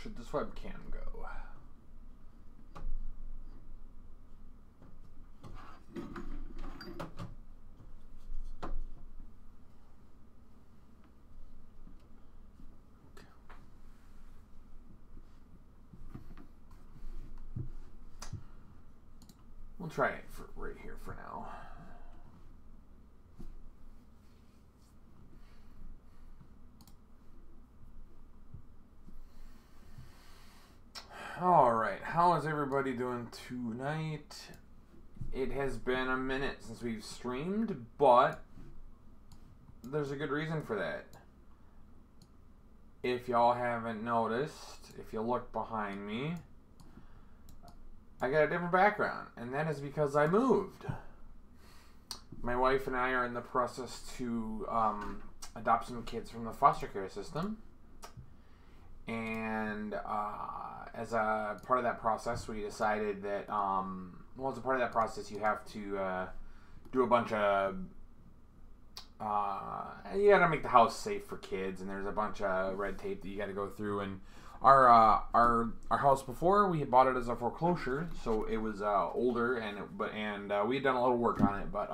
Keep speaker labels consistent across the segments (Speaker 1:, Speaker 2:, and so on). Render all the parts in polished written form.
Speaker 1: should this webcam go? We'll try it for right here for now. All right, how is everybody doing tonight? It has been a minute since we've streamed, but there's a good reason for that. If y'all haven't noticed, if you look behind me, I got a different background, and that is because I moved. My wife and I are in the process to adopt some kids from the foster care system. And as a part of that process, we decided that, well, as a part of that process, you have to do a bunch of, you got to make the house safe for kids, and there's a bunch of red tape that you got to go through. And our house before, we had bought it as a foreclosure, so it was older, and we had done a little work on it, but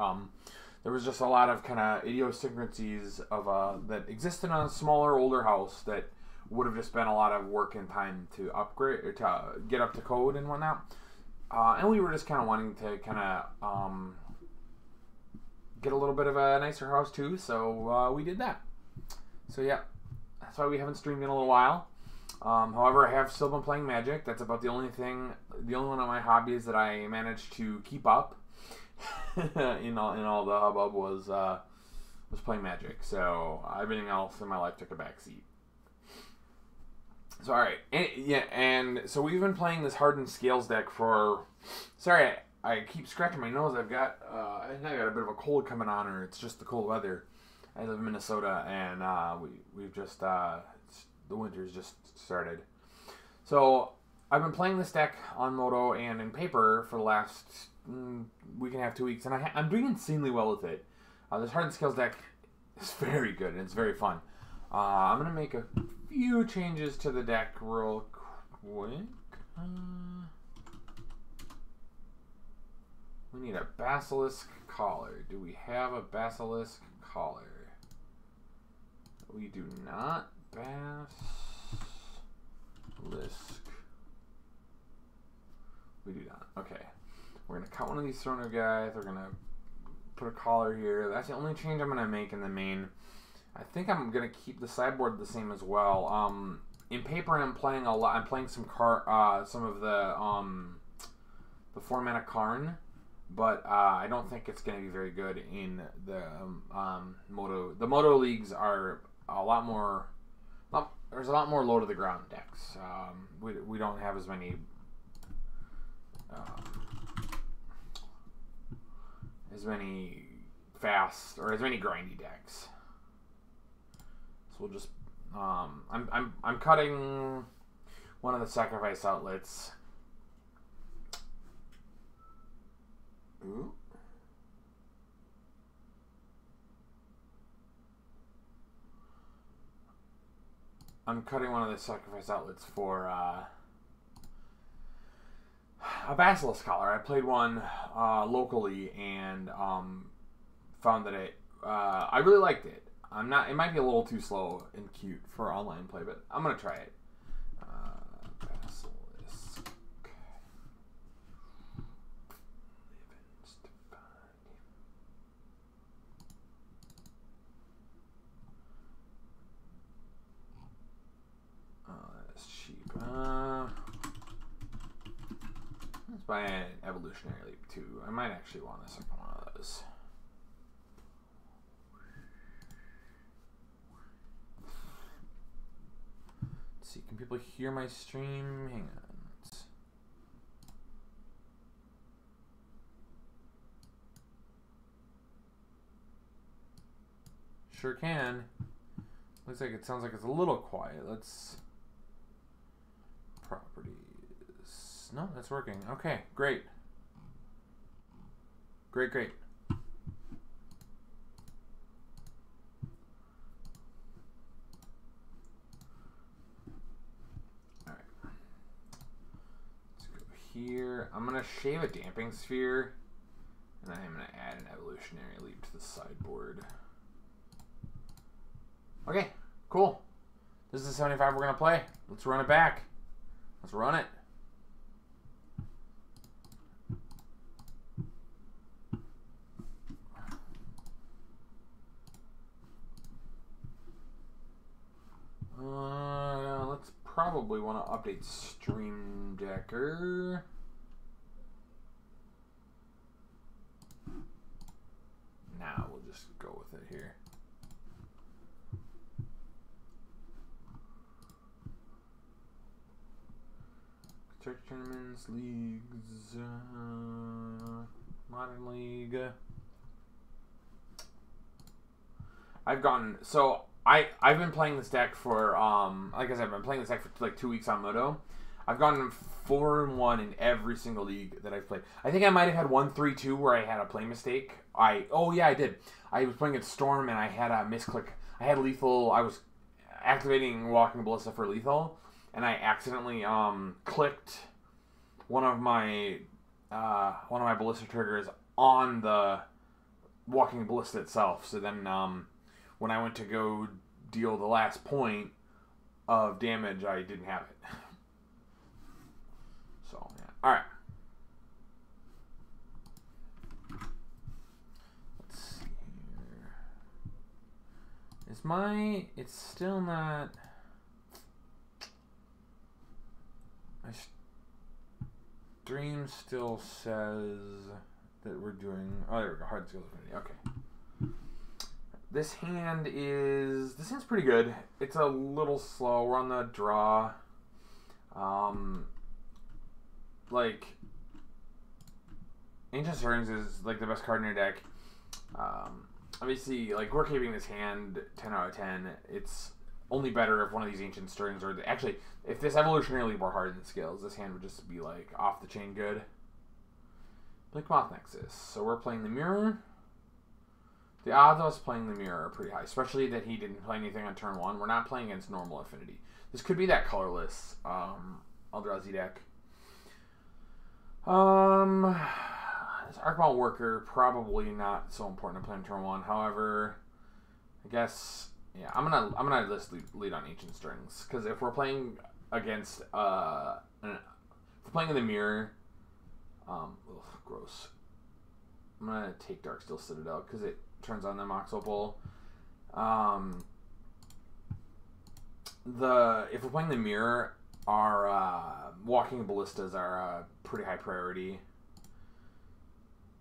Speaker 1: there was just a lot of kind of idiosyncrasies of that existed on a smaller, older house that would have just been a lot of work and time to upgrade or to get up to code and whatnot. And we were just kind of wanting to kind of get a little bit of a nicer house too, so we did that. So yeah, that's why we haven't streamed in a little while. However, I have still been playing Magic. That's about the only one of my hobbies that I managed to keep up in all the hubbub was playing Magic. So everything else in my life took a back seat. So alright, and so we've been playing this Hardened Scales deck for. Sorry, I keep scratching my nose. I think I got a bit of a cold coming on, or it's just the cold weather. I live in Minnesota, and we've just the winter's just started. So I've been playing this deck on Moto and in paper for the last week and a half, 2 weeks, and I'm doing insanely well with it. This Hardened Scales deck is very good, and it's very fun. I'm going to make a few changes to the deck real quick. We need a Basilisk Collar. Do we have a Basilisk Collar? We do not. Basilisk. We do not. Okay. We're going to cut one of these Throner guys. We're going to put a collar here. That's the only change I'm going to make in the main. I think I'm going to keep the sideboard the same as well. In paper, I'm playing a lot. I'm playing some of the 4-mana Karn, but I don't think it's going to be very good in the Moto. The Moto leagues are a lot more. There's a lot more low to the ground decks. We don't have as many fast or as many grindy decks. So we'll just I'm cutting one of the sacrifice outlets. Ooh. I'm cutting one of the sacrifice outlets for a Basilisk Collar. I played one locally and found that I really liked it. It might be a little too slow and cute for online play, but I'm gonna try it. Basilisk. That's cheap. Let's buy an Evolutionary Leap too. I might actually want a second one of those. See, can people hear my stream? Hang on. Sure can. Looks like it sounds like it's a little quiet. Let's properties. No, that's working. Okay, great. Great. All right. here. I'm going to shave a damping sphere. And I'm going to add an evolutionary leap to the sideboard. Okay, cool. This is the 75 we're going to play. Let's run it back. Let's run it. Let's probably want to update Stream Decker. Now we'll just go with it here. Search tournaments, leagues, modern league. I've been playing this deck for like I said, I've been playing this deck for like 2 weeks on Moto. I've gotten 4-1 in every single league that I've played. I think I might have had 1-3-2 where I had a play mistake. Oh yeah, I did. I was playing at Storm and I had a misclick. I had lethal. I was activating Walking Ballista for lethal, and I accidentally clicked one of my ballista triggers on the Walking Ballista itself. So then when I went to go deal the last point of damage, I didn't have it. So, yeah. Alright. Let's see here. It's still not... My stream still says that we're doing... Oh, there we go. Hard skills affinity. Okay. This hand's pretty good. It's a little slow. We're on the draw. Like, Ancient Stirrings is like the best card in your deck. Obviously, like, we're keeping this hand 10 out of 10. It's only better if one of these Ancient Stirrings, or actually, if this Evolutionary Leap were Hardened skills, this hand would just be like off the chain good. Blink Moth Nexus. So we're playing the Mirror. The odds of us playing the Mirror are pretty high, especially that he didn't play anything on turn 1. We're not playing against normal affinity. This could be that colorless Eldrazi deck. This Arcball Worker, probably not so important to play on turn 1. However, I guess, yeah, I'm gonna just lead on Ancient Stirrings, because if we're playing against if we're playing in the Mirror, gross. I'm gonna take Darksteel Citadel because it turns on the Mox Opal. If we're playing the Mirror, our Walking Ballistas are a pretty high priority.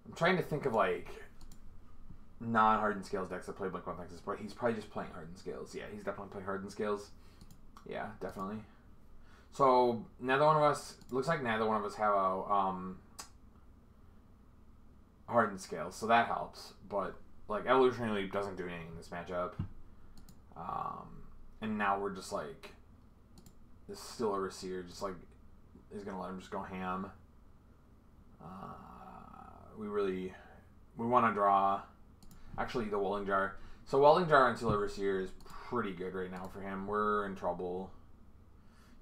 Speaker 1: I'm trying to think of like non-Hardened Scales decks that play Blink Moth Nexus, but he's probably just playing Hardened Scales. Yeah, he's definitely playing Hardened Scales. Yeah, definitely. So neither one of us looks like neither one of us have a Hardened Scales, so that helps. But like Evolutionary Leap doesn't do anything in this matchup. And now we're just like, this Still Overseer just like is gonna let him just go ham. We want to draw. Actually, the Welling Jar. So Welling Jar and Still Overseer is pretty good right now for him. We're in trouble.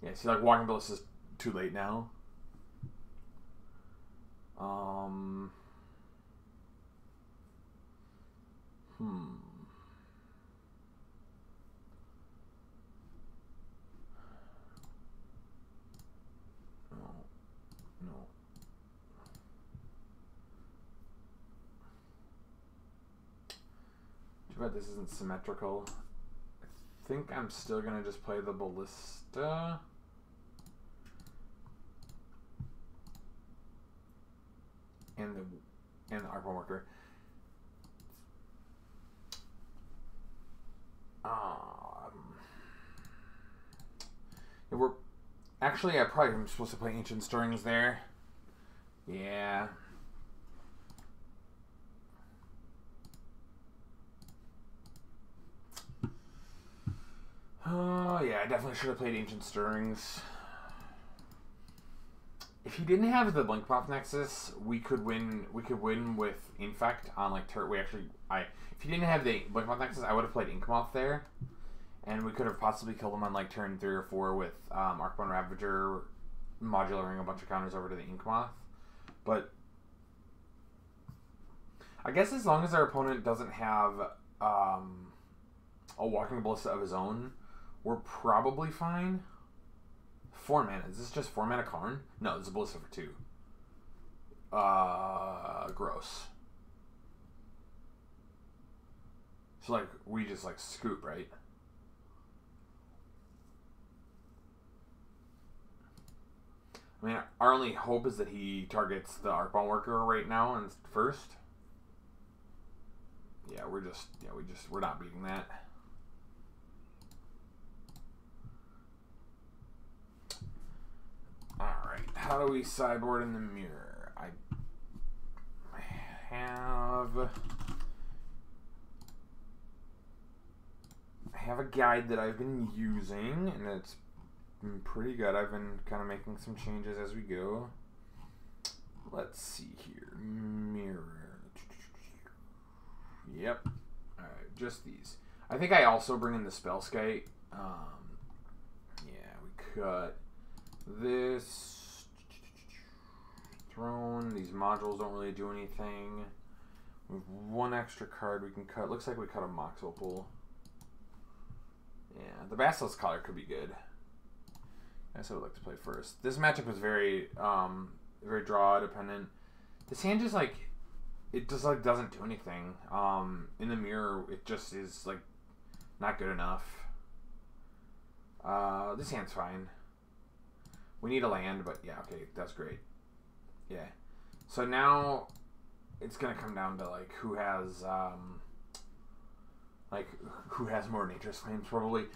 Speaker 1: Yeah, see, like Walking Ballista is too late now. No. Too bad this isn't symmetrical. I think I'm still gonna just play the Ballista. And the Arcball Worker. Yeah, we're actually, I probably am supposed to play Ancient Stirrings there. Yeah. Oh yeah, I definitely should have played Ancient Stirrings. If he didn't have the Blink Moth Nexus, we could win. We could win with Infect on like turn. If he didn't have the Blink Moth Nexus, I would have played Inkmoth there, and we could have possibly killed him on like turn 3 or 4 with Arcbone Ravager modularing a bunch of counters over to the Ink Moth. But I guess as long as our opponent doesn't have a Walking Ballista of his own, we're probably fine. 4 mana. Is this just 4 mana Karn? No, this is a Ballista for 2. Gross. So, like, we just, like, scoop, right? I mean, our only hope is that he targets the Arcbound Worker right now and first. Yeah, we're not beating that. Alright, how do we sideboard in the mirror? I have a guide that I've been using, and it's been pretty good. I've been kind of making some changes as we go. Let's see here. Mirror. Yep. Alright, just these. I think I also bring in the Spellskite. Yeah, we cut this. Throne. These modules don't really do anything. We have 1 extra card we can cut. Looks like we cut a Mox Opal. Yeah, the Basilisk Collar could be good. I guess I would like to play first. This matchup is very, very draw dependent. This hand just like, it just like doesn't do anything. In the mirror, it just is like not good enough. This hand's fine. We need a land, but yeah, okay, that's great. Yeah. So now it's gonna come down to like who has more Nature's Claims probably.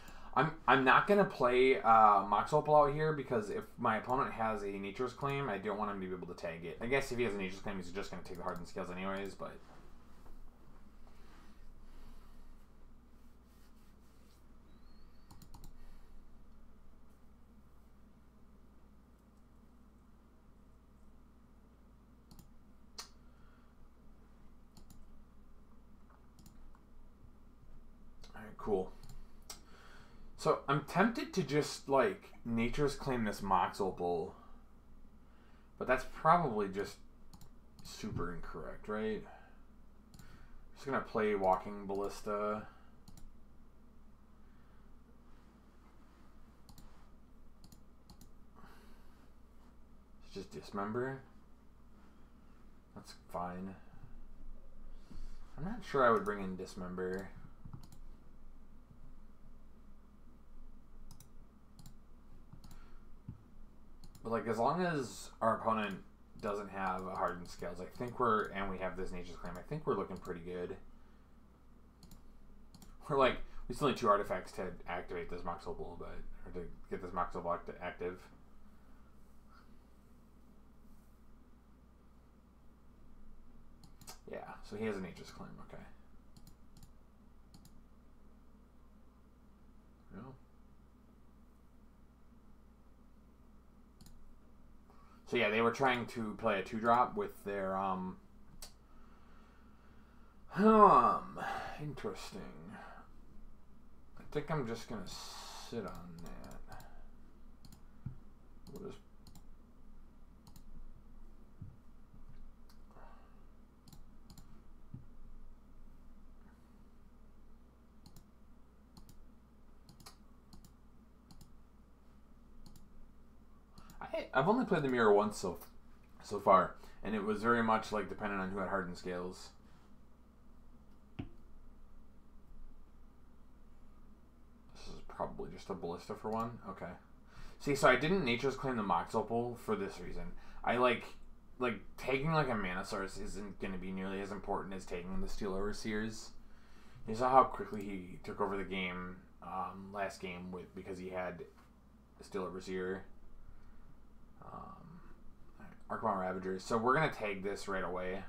Speaker 1: I'm not gonna play Mox Opal out here because if my opponent has a Nature's Claim, I don't want him to be able to tag it. I guess if he has a Nature's Claim, he's just gonna take the Hardened Scales anyways, but alright, cool. So I'm tempted to just like Nature's Claim this Mox Opal, but that's probably just super incorrect, right? Just gonna play Walking Ballista. It's just Dismember. That's fine. I'm not sure I would bring in Dismember. But like, as long as our opponent doesn't have a Hardened Scales, I think and we have this Nature's Claim, I think we're looking pretty good. We're like, we still need 2 artifacts to activate this Mox Opal, or to get this Mox Opal active. Yeah, so he has a Nature's Claim, okay. No. So yeah, they were trying to play a 2-drop with their interesting. I think I'm just gonna sit on that. We'll just I've only played the mirror once so far, and it was very much like dependent on who had Hardened Scales. This is probably just a Ballista for 1. Okay. See, so I didn't Nature's Claim the Mox Opal for this reason. I like taking like a Mana Source isn't going to be nearly as important as taking the Steel Overseers. You saw how quickly he took over the game last game because he had Steel Overseer. Arcbound Ravagers. So we're going to tag this right away.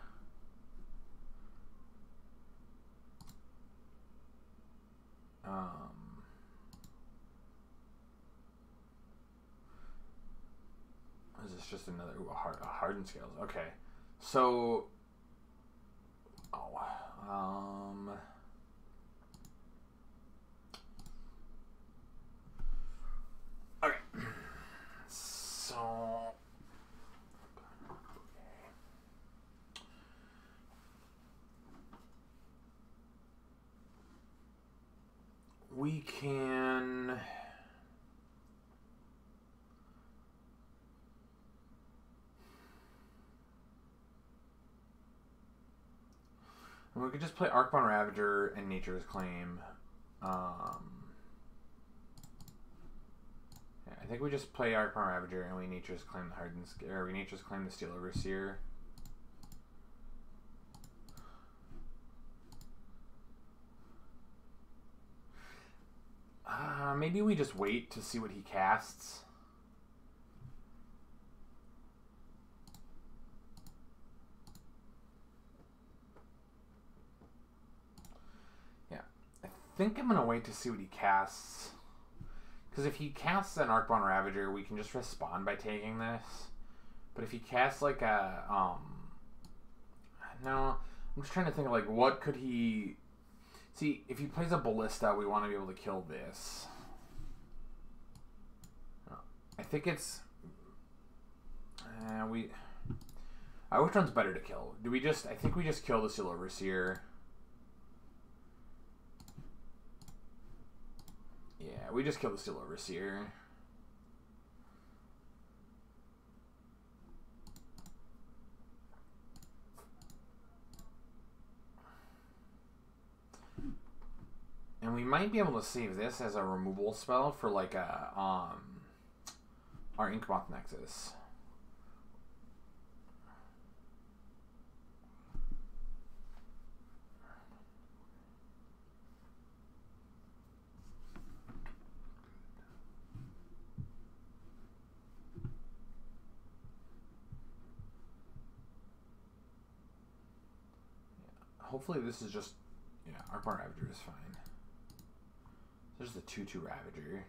Speaker 1: Is this just another a Hardened Scales? Okay. So okay. So And we could just play Arcbound Ravager and Nature's Claim. Yeah, I think we just play Arcbound Ravager and we Nature's Claim the Hardened, or we Nature's Claim the Steel Overseer. Maybe we just wait to see what he casts. Yeah, I think I'm going to wait to see what he casts. Because if he casts an Arcbound Ravager, we can just respond by taking this. But if he casts like a, no, I'm just trying to think of like, what could he... See, if he plays a Ballista, we want to be able to kill this. I think it's... which one's better to kill? Do we just... I think we just kill the Steel Overseer. Yeah, we just kill the Steel Overseer. And we might be able to save this as a removal spell for like a our Inkmoth Nexus. Hopefully this is just, yeah, Arcbound Ravager is fine. There's the 2/2 Ravager.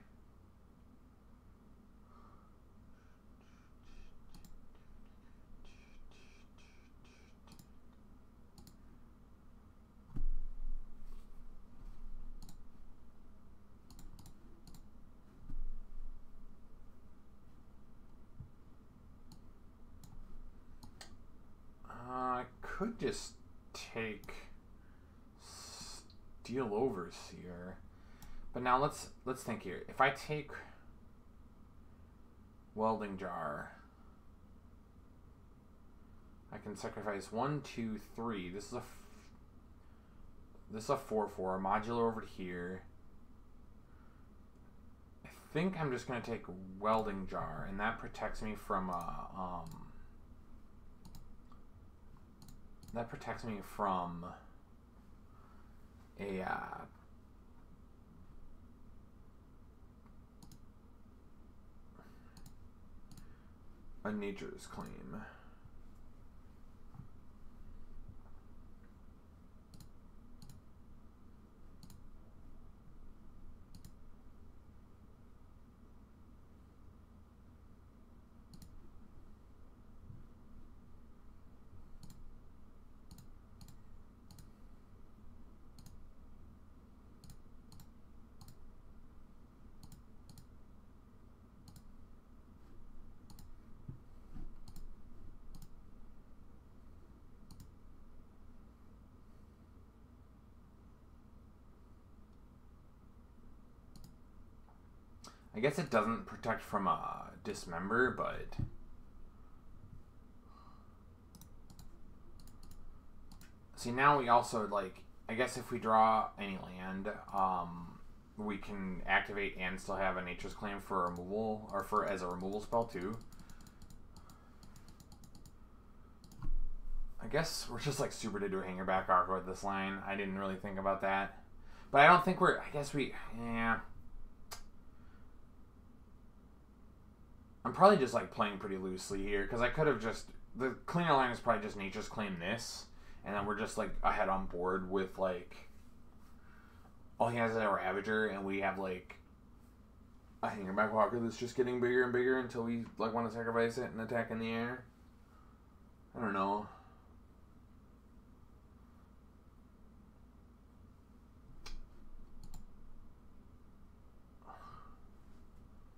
Speaker 1: I could just take Steel Overseer. But now let's think here. If I take Welding Jar, I can sacrifice 1, 2, 3. This is a 4/4 a modular over here. I think I'm just gonna take Welding Jar, and that protects me from a Nature's Claim. I guess it doesn't protect from a Dismember, but see, now we also, like, I guess if we draw any land, we can activate and still have a Nature's Claim for removal, or for as a removal spell too. I guess we're just like super to do a Hangerback Arc with this line. I didn't really think about that, but I don't think we're. I guess we. Yeah. I'm probably just like playing pretty loosely here because I could have just, the cleaner line is probably just Nature's Claim this, and then we're just like ahead on board with like, all he has is a Ravager, and we have like a Hangerback Walker that's just getting bigger and bigger until we like want to sacrifice it and attack in the air. I don't know.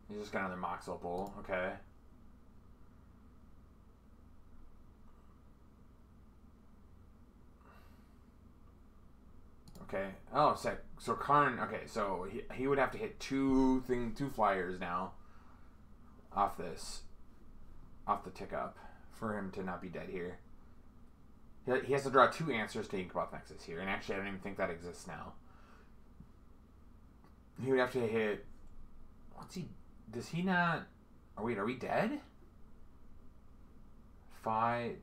Speaker 1: He's just got another Mox Opal. Okay. Okay. Oh, sick. So Karn. Okay, so he would have to hit two flyers now. Off the tick up for him to not be dead here. He has to draw 2 answers to Inkmoth Nexus here, and actually I don't even think that exists now. He would have to hit... What's he... Does he not... Oh, wait, are we dead? 5,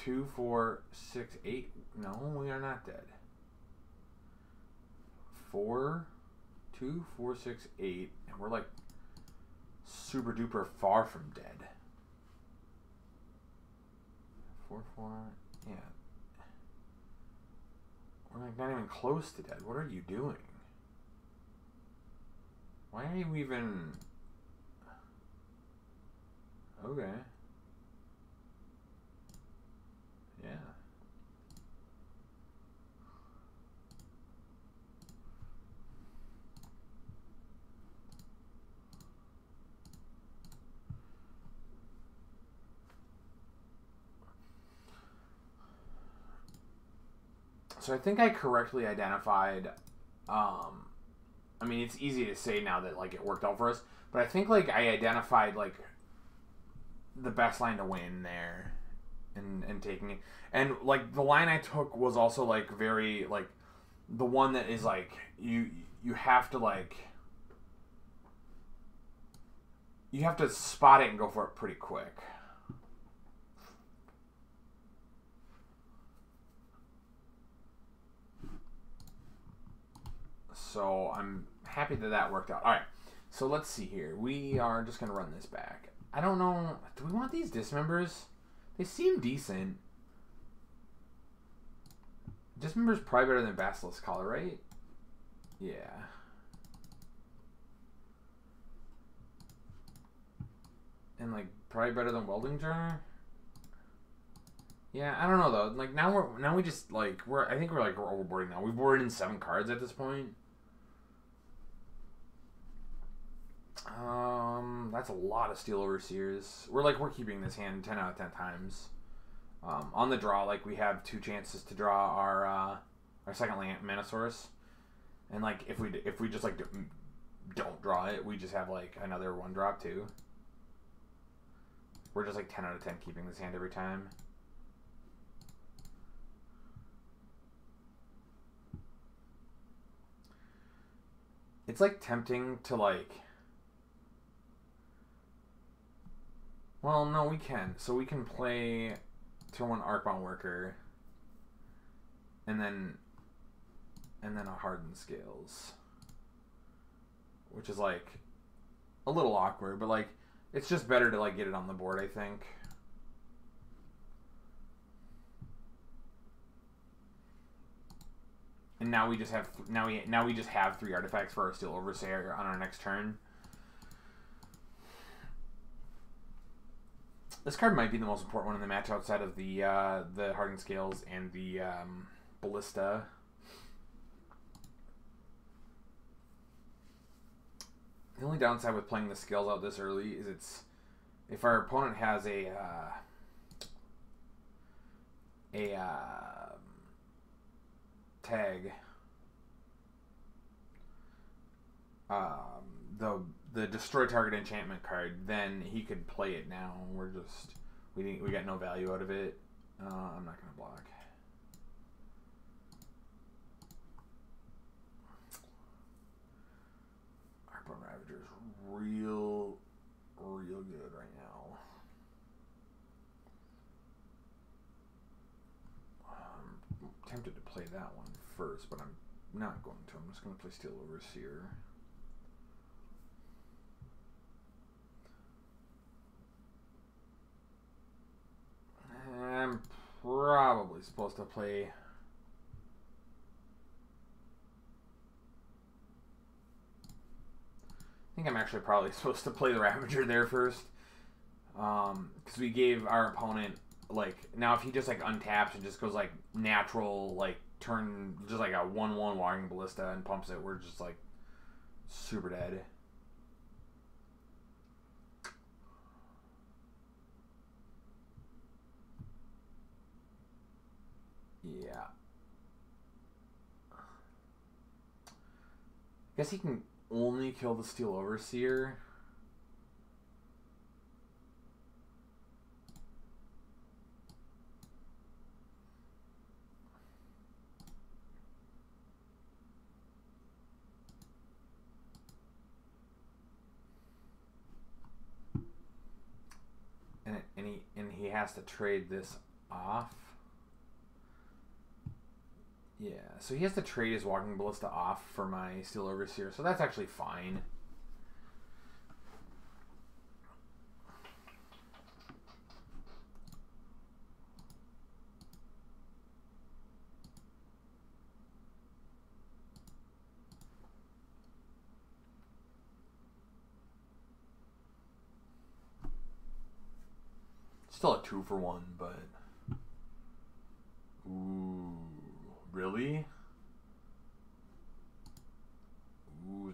Speaker 1: 2, 4, 6, 8... No, we are not dead. 4, 2, 4, 6, 8... And we're like super duper far from dead. 4, 4... Yeah. We're like not even close to dead. What are you doing? Why are you even... Okay. Yeah. So I think I correctly identified, I mean, it's easy to say now that, like, it worked out for us, but I think, like, I identified, like, the best line to win there and taking it. And, like, the line I took was also, like, very, like, the one that is, like, you have to, like, you have to spot it and go for it pretty quick. So I'm happy that that worked out. All right, so let's see here. We are just going to run this back. I don't know. Do we want these dismembers? They seem decent. Dismember's probably better than Basilisk Collar, right? Yeah. And, like, probably better than Welding Jar? Yeah, I don't know, though. Like, now we just, like, I think we're overboarding now. We've boarded in 7 cards at this point. That's a lot of Steel Overseers. We're keeping this hand 10 out of 10 times. On the draw, like, we have 2 chances to draw our second land, mana source, and, like, if we just, like, don't draw it, we just have, like, another 1-drop too. We're just, like, 10 out of 10 keeping this hand every time. It's, like, tempting to, like... Well, no, we can. So we can play turn 1 Arcbound Worker, and then a Hardened Scales, which is, like, a little awkward, but, like, it's just better to, like, get it on the board, I think. And now we just have we just have 3 artifacts for our Steel Overseer on our next turn. This card might be the most important one in the match outside of the Hardened Scales and the Ballista. The only downside with playing the Scales out this early is if our opponent has a tag, the destroy target enchantment card, then he could play it now. We got no value out of it. I'm not gonna block. Arcbound Ravager is real good right now. I'm tempted to play that one first, but I'm not going to. I'm just going to play Steel Overseer. I'm probably supposed to play... I think I'm actually probably supposed to play the Ravager there first. Because we gave our opponent, like... Now if he just, like, untaps and just goes, like, natural, like, turn... Just, like, a 1/1 Walking Ballista and pumps it, we're just, like, super dead. Yeah. Guess he can only kill the Steel Overseer. he has to trade this off. Yeah, so he has to trade his Walking Ballista off for my Steel Overseer, so that's actually fine. Still a 2-for-1, but... Ooh, really? Ooh,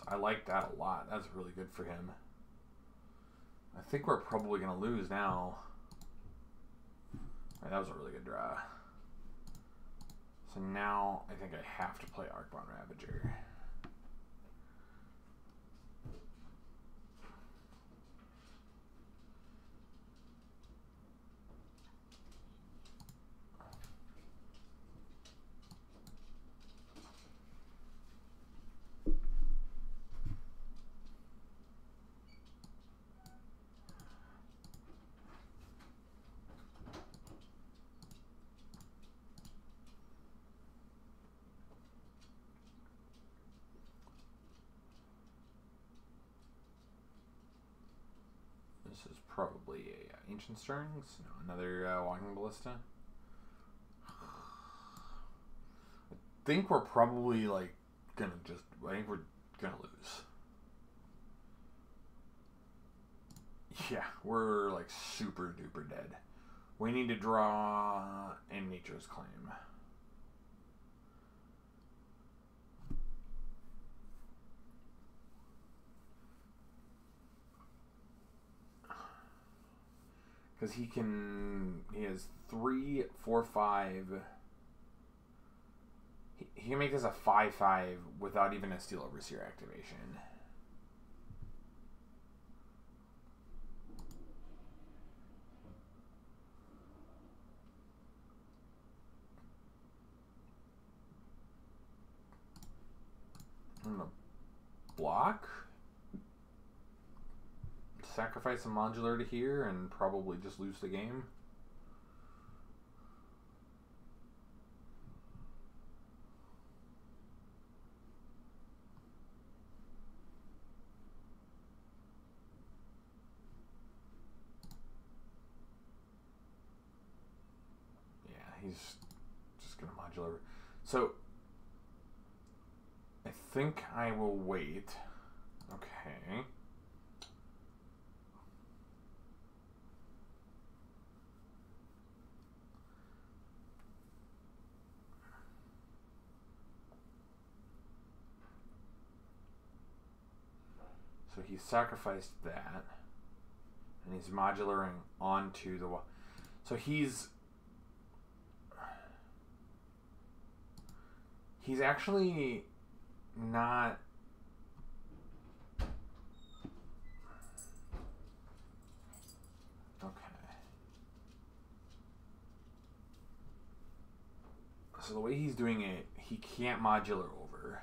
Speaker 1: I like that a lot. That's really good for him. I think we're probably going to lose now. Right, that was a really good draw. So now I think I have to play Arcbound Ravager. This is probably a Ancient Stirrings. No, another Walking Ballista. I think we're probably like gonna just. I think we're gonna lose. Yeah, we're like super duper dead. We need to draw in Nature's Claim. Because he has 3, 4, 5. He can make this a 5/5 without even a Steel Overseer activation. I'm gonna block. Sacrifice a modular to here and probably just lose the game. Yeah, he's just gonna modular. So I think I will wait. Okay. So he sacrificed that, and he's modularing onto the wall. So he's actually not. Okay. So the way he's doing it, he can't modular over.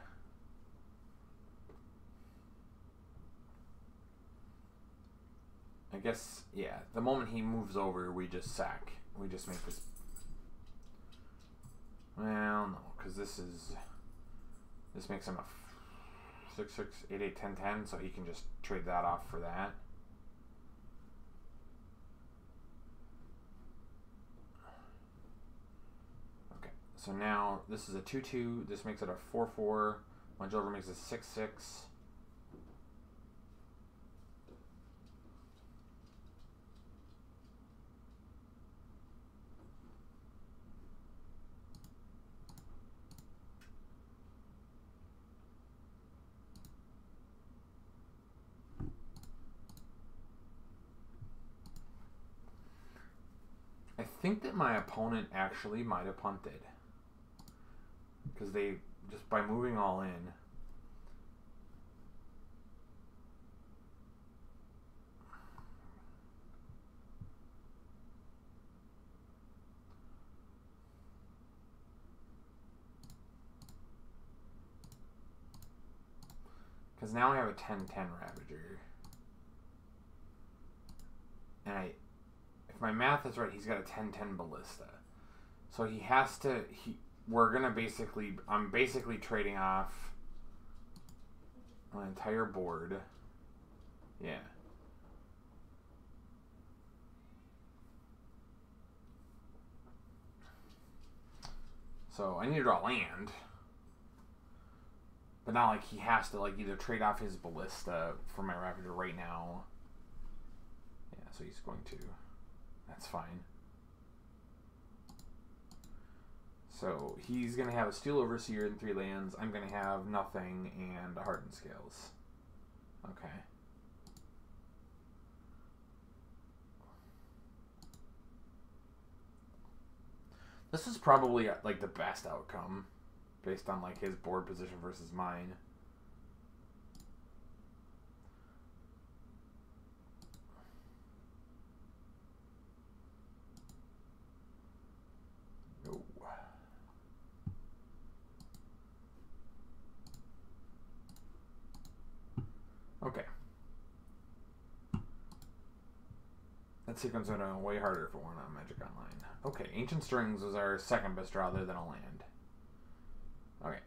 Speaker 1: I guess, yeah, the moment he moves over, we just sack. We just make this... Well, no, because this makes him a 6/6, 8/8, 10/10, so he can just trade that off for that. Okay, so now this is a 2/2. This makes it a 4/4. Modular makes it 6/6. I think that my opponent actually might have punted. Because they, just by moving all in. Because now I have a 10/10 Ravager. And if my math is right, he's got a 10-10 ballista. So he has to... We're going to basically... I'm basically trading off my entire board. Yeah. So I need to draw land. But not like he has to like either trade off his ballista for my Rapidator right now. Yeah, so he's going to. That's fine. So he's going to have a Steel Overseer and 3 lands. I'm going to have nothing and a Hardened Scales. Okay. This is probably like the best outcome based on like his board position versus mine. No. Okay. That sequence went on way harder for one on Magic Online. Okay, Ancient Strings was our second best draw other than a land. Okay.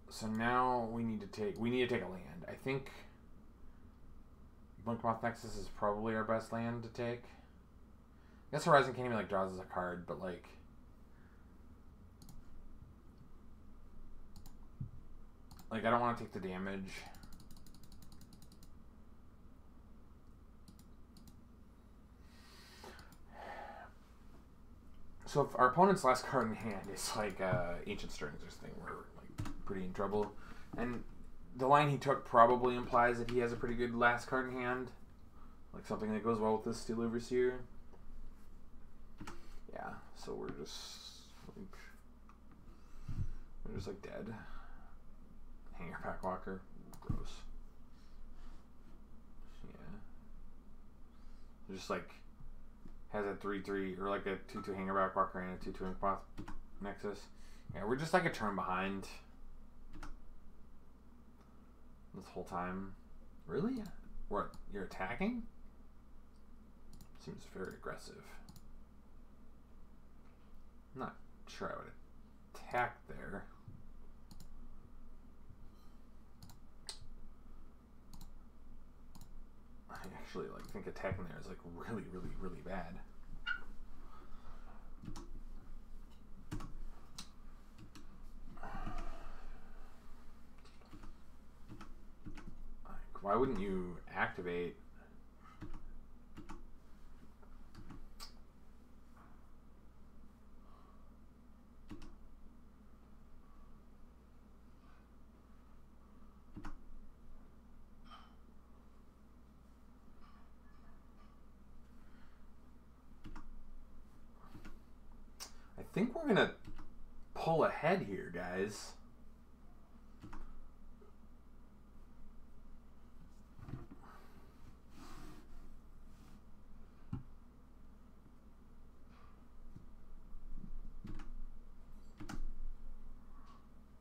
Speaker 1: So now we need to take a land. I think Blinkmoth Nexus is probably our best land to take. I guess Horizon can't even like draws as a card, but like I don't want to take the damage. So if our opponent's last card in hand is like Ancient Strings or something, we're like pretty in trouble. And the line he took probably implies that he has a pretty good last card in hand, like something that goes well with this Steel Overseer. Yeah, so we're just like dead. Hanger Packwalker, gross. Yeah, just like. Has a 3/3 or like a 2/2 Hanger Packwalker and a 2/2 Blinkmoth Nexus. Yeah, we're just like a turn behind this whole time. Really? What? You're attacking? Seems very aggressive. I'm not sure I would attack there. I actually think attacking there is like really, really, really bad. Like, why wouldn't you activate? I think we're gonna pull ahead here, guys.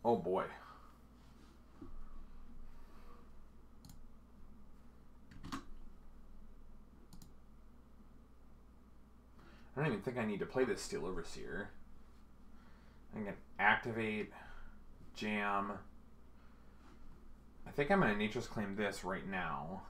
Speaker 1: Oh boy. I don't even think I need to play this Steel Overseer. I'm going to activate, jam. I think I'm going to Nature's Claim this right now.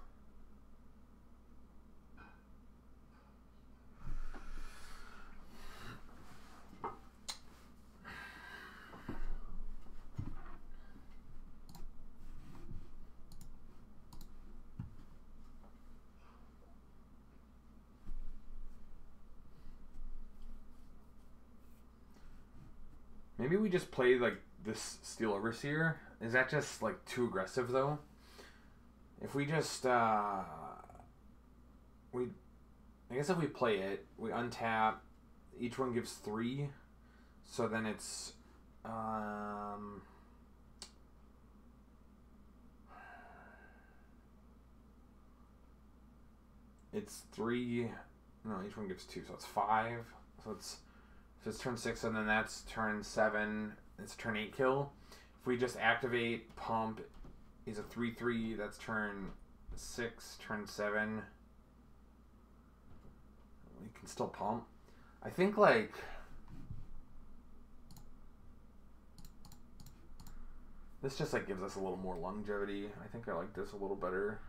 Speaker 1: Maybe we just play like this Steel Overseer. Is that just like too aggressive though? If we just I guess if we play it, we untap. Each one gives 3, so then it's it's 3. No, each one gives 2, so it's 5. So it's turn 6, and then that's turn 7. It's turn 8 kill. If we just activate Pump, is a 3/3. That's turn 6, turn 7. we can still pump. I think like this just like gives us a little more longevity. I think I like this a little better.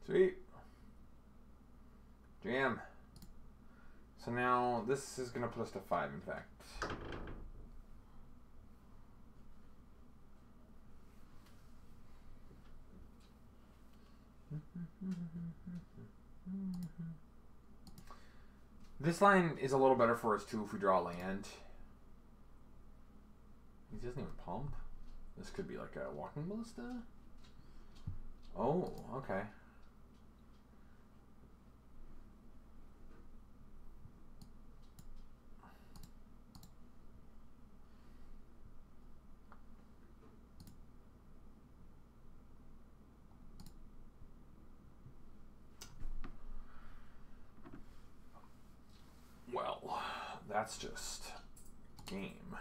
Speaker 1: Sweet. Jam. So now this is going to put us to 5, in fact. This line is a little better for us too if we draw land. He doesn't even pump. This could be like a walking ballista. Oh, okay. Well, that's just game.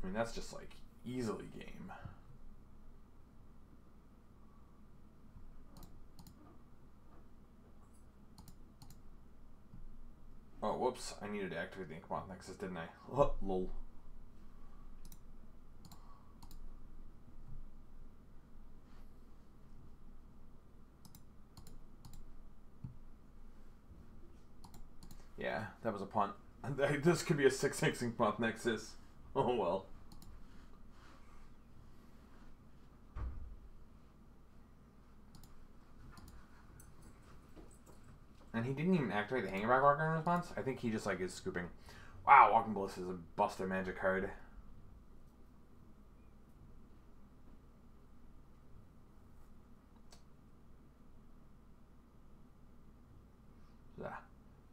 Speaker 1: I mean, that's just like easily game. Oh, whoops. I needed to activate the Ink Nexus, didn't I? Oh, lol. Yeah, that was a punt. This could be a 6/6 Ink Nexus. Oh well. And he didn't even activate the Hangerback Walker in response. I think he just like is scooping. Wow, Walking Ballista is a busted magic card.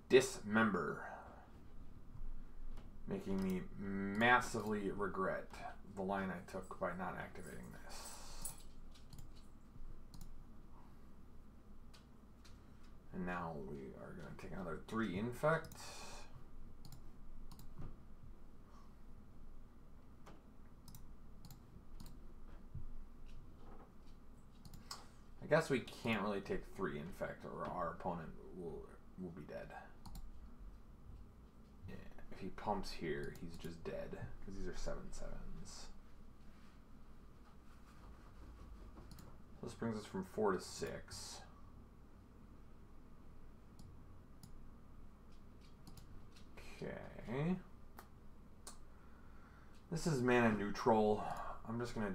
Speaker 1: Dismember. Making me massively regret the line I took by not activating this. And now we are going to take another 3 infect. I guess we can't really take 3 infect or our opponent will be dead. Yeah, if he pumps here, he's just dead because these are 7/7s. This brings us from 4 to 6. Okay. This is mana neutral. I'm just gonna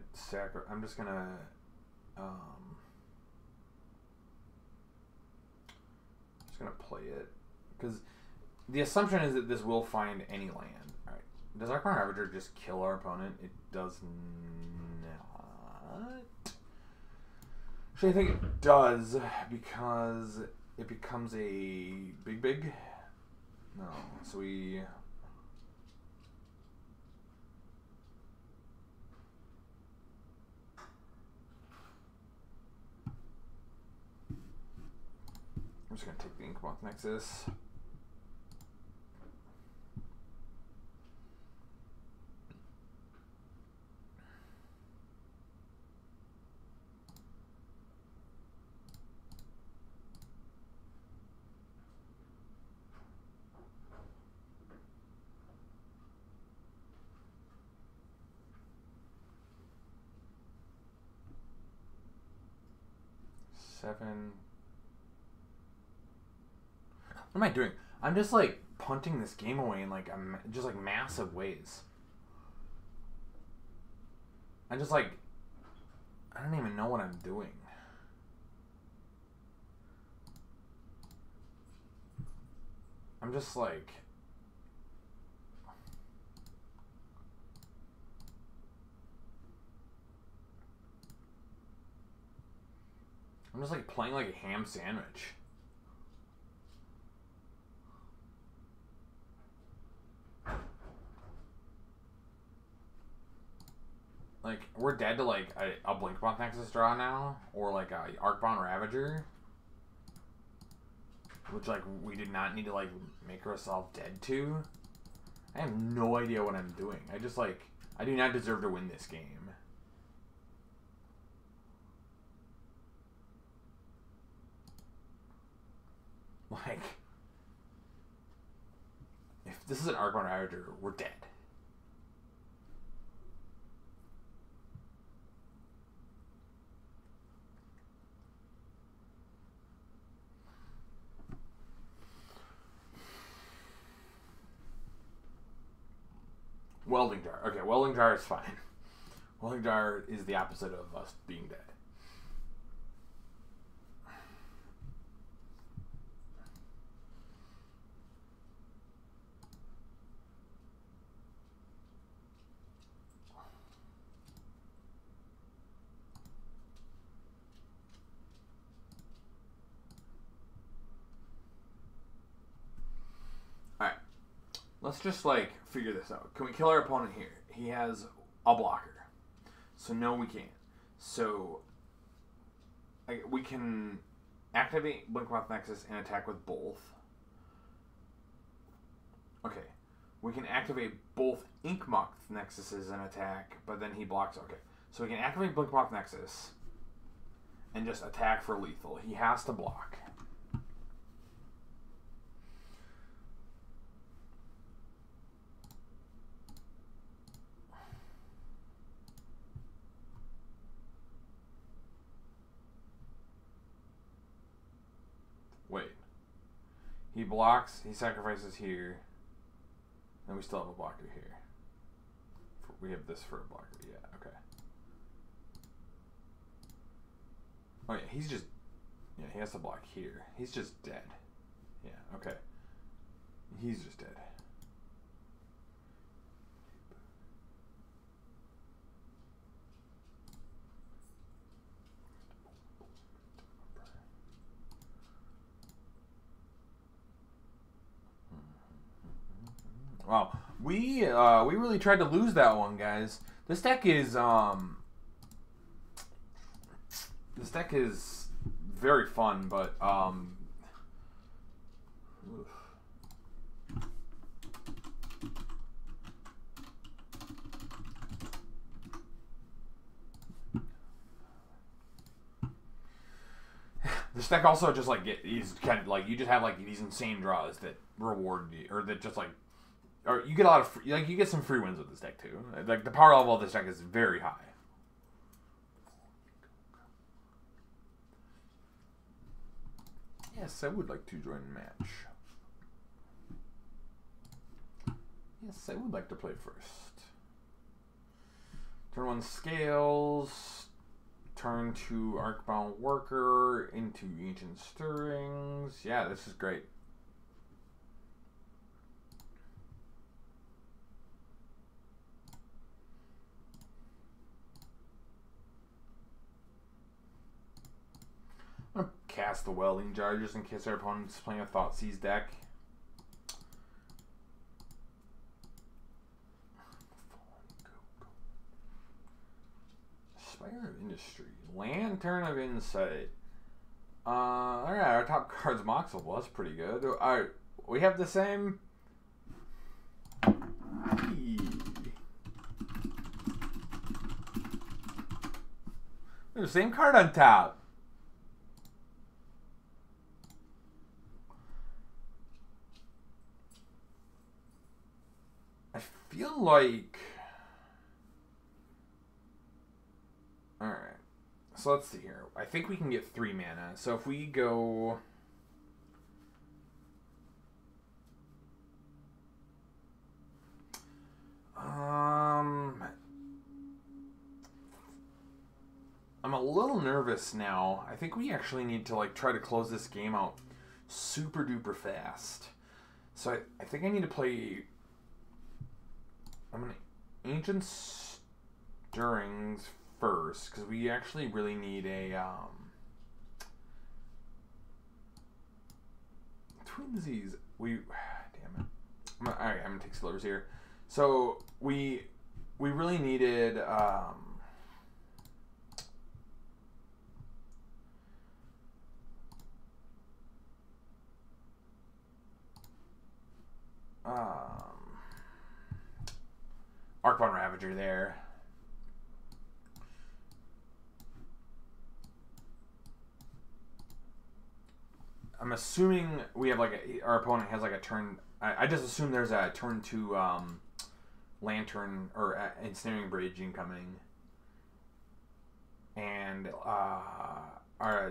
Speaker 1: play it because the assumption is that this will find any land. All right. Does our current Ravager just kill our opponent? It does not. Actually, I think it does because it becomes a big. No, so we. I'm just gonna take the Inkmoth Nexus. Seven. What am I doing? I'm just like punting this game away in like just like massive ways. I don't even know what I'm doing. I'm just like I'm just like playing like a ham sandwich. Like, we're dead to like a Blinkmoth Nexus draw now, or like a Arcbound Ravager, which like we did not need to like make ourselves dead to. I have no idea what I'm doing. I just like, I do not deserve to win this game. Like, if this is an Arcbound Ravager, we're dead. Welding Jar. Okay, Welding Jar is fine. Welding Jar is the opposite of us being dead. Alright. Let's just, like, figure this out. Can we kill our opponent here? He has a blocker. So, no, we can't. So, we can activate Blinkmoth Nexus and attack with both. Okay. We can activate both Inkmoth Nexuses and attack, but then he blocks. Okay. So, we can activate Blinkmoth Nexus and just attack for lethal. He has to block. Wait. He blocks, he sacrifices here, and we still have a blocker here. We have this for a blocker, yeah, okay. Oh yeah, he's just, yeah, he has to block here. He's just dead. Yeah, okay. He's just dead. Wow, we really tried to lose that one, guys. This deck is very fun, but this deck also just like is kind of like, you just have like these insane draws that reward you, or that just like, or you get a lot of free, like you get some free wins with this deck too. Like the power level of this deck is very high. Yes, I would like to join the match. Yes, I would like to play first. Turn 1 Scales. Turn 2 Arcbound Worker into Ancient Stirrings. Yeah, this is great. I'm going to cast the Welding Jar just in case our opponent's playing a Thoughtseize deck. Spire of Industry. Lantern of Insight. Alright, our top card's Moxable. That's pretty good. Alright, we have the same. The same card on top. I feel like... Alright. So let's see here. I think we can get 3 mana. So if we go... I'm a little nervous now. I think we actually need to like try to close this game out super duper fast. So I think I need to play... I'm going to Ancient Stirrings first, because we actually really need a twinsies. Damn it. Alright, I'm gonna take slivers here. So we really needed Arcbound Ravager there. I'm assuming we have our opponent has like a turn. I just assume there's a turn 2 Lantern or Ensnaring Bridge incoming, and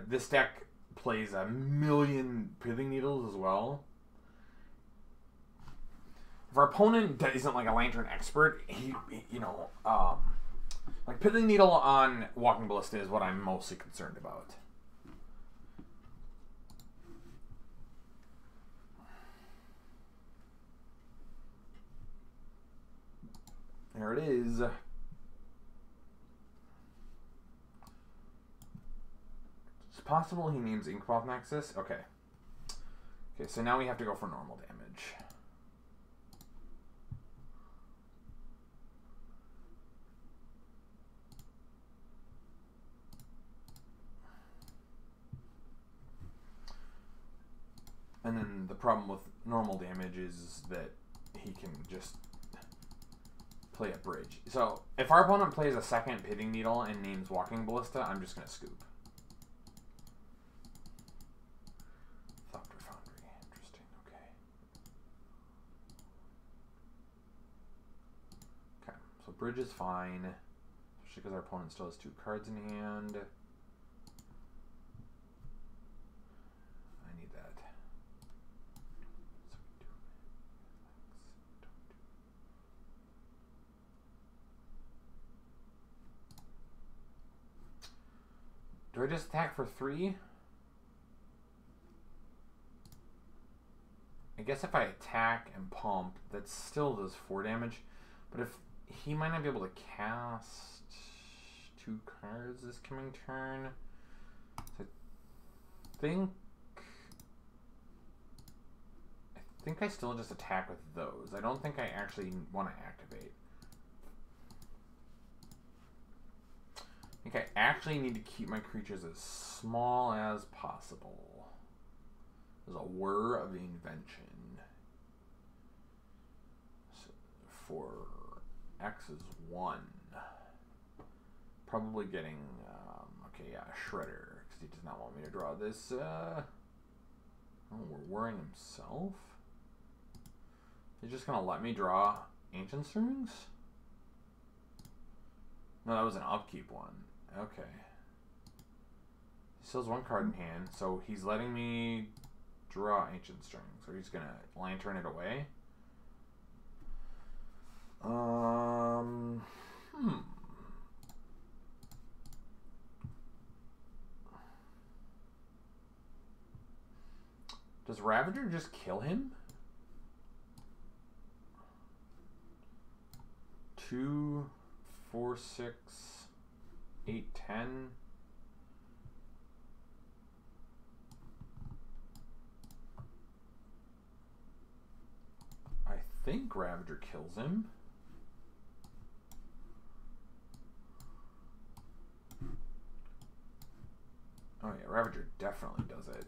Speaker 1: this deck plays a million Pithing Needles as well. If our opponent isn't like a Lantern expert, like Pithing Needle on Walking Ballista is what I'm mostly concerned about. There it is. It's possible he names Inkmoth Nexus. Okay. Okay, so now we have to go for normal damage. And then the problem with normal damage is that he can just play a bridge. So if our opponent plays a second Pithing Needle and names Walking Ballista, I'm just going to scoop. Thopter Foundry. Interesting. Okay. Okay. So bridge is fine. Especially because our opponent still has 2 cards in hand. Do I just attack for 3? I guess if I attack and pump, that still does 4 damage. But if he might not be able to cast 2 cards this coming turn, so I think I still just attack with those. I don't think I actually want to activate. I think I actually need to keep my creatures as small as possible. There's a whir of the invention. So for X is 1. Probably getting, okay, yeah, Shredder, because he does not want me to draw this. Oh, we're worrying himself? He's just going to let me draw Ancient Stirrings? No, that was an upkeep one. Okay. He still has 1 card in hand, so he's letting me draw Ancient Stirrings. So he's going to Lantern it away. Does Ravager just kill him? 2, 4, 6, 8, 10. I think Ravager kills him. Oh yeah, Ravager definitely does it.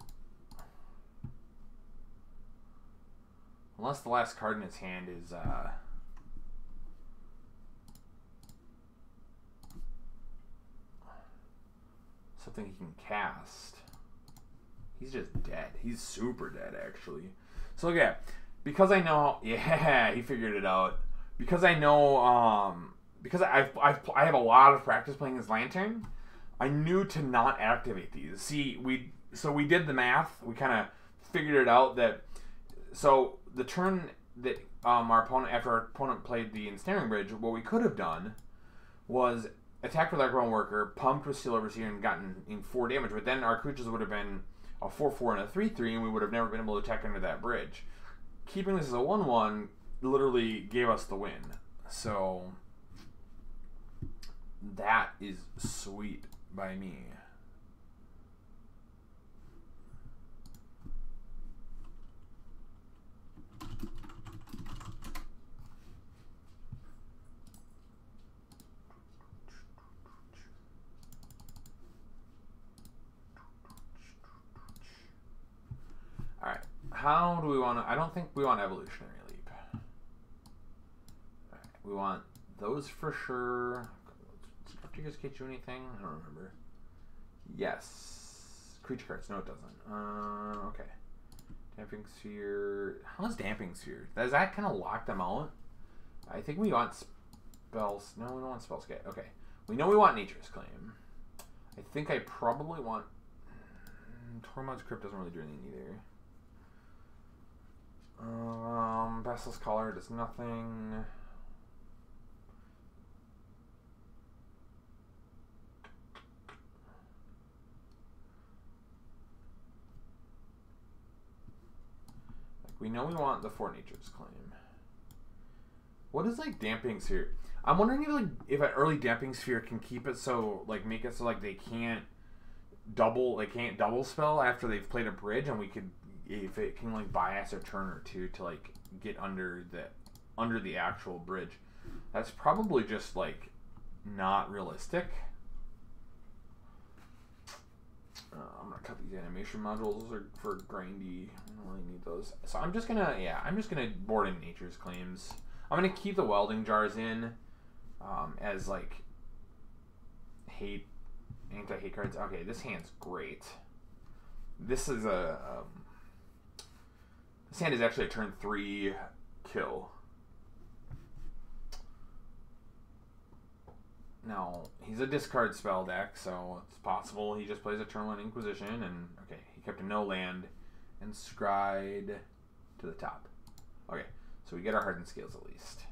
Speaker 1: Unless the last card in his hand is something he can cast. He's just dead. He's super dead, actually. So yeah, because I know, yeah, he figured it out. Because I know, because I have a lot of practice playing his Lantern, I knew to not activate these. See, we did the math. We kind of figured it out that. So the turn that after our opponent played the Ensnaring Bridge, what we could have done was attacked with our Grown Worker, pumped with Steel Overseer, and gotten in 4 damage. But then our creatures would have been a 4/4 and a 3/3, and we would have never been able to attack under that bridge. Keeping this as a 1/1 literally gave us the win. So that is sweet by me. how do we want to... I don't think we want evolutionary leap. Right, we want those for sure. Does Crypticus get you anything? I don't remember. Yes. Creature cards. No, it doesn't. Okay. Damping Sphere. How is Damping Sphere? Does that kind of lock them out? I think we want spells. No, we don't want spells. Okay. We know we want Nature's Claim. I think I probably want... Tormod's Crypt doesn't really do anything either. Basilisk Collar does nothing. We know we want the 4 Nature's Claim. What is like Damping Sphere? I'm wondering if an early Damping Sphere can keep it so make it so they can't double spell after they've played a bridge, and we could, if it can buy us a turn or two to get under the actual bridge. That's probably just not realistic. I'm gonna cut these animation modules. Those are for grindy. I don't really need those. So I'm just gonna board in Nature's Claims. I'm gonna keep the welding jars in as anti-hate cards. Okay, this hand's great. This is this hand is actually a turn 3 kill. Now, he's a discard spell deck, so it's possible he just plays a turn 1 Inquisition, and okay, he kept a no land and scryed to the top. Okay, so we get our Hardened Scales at least.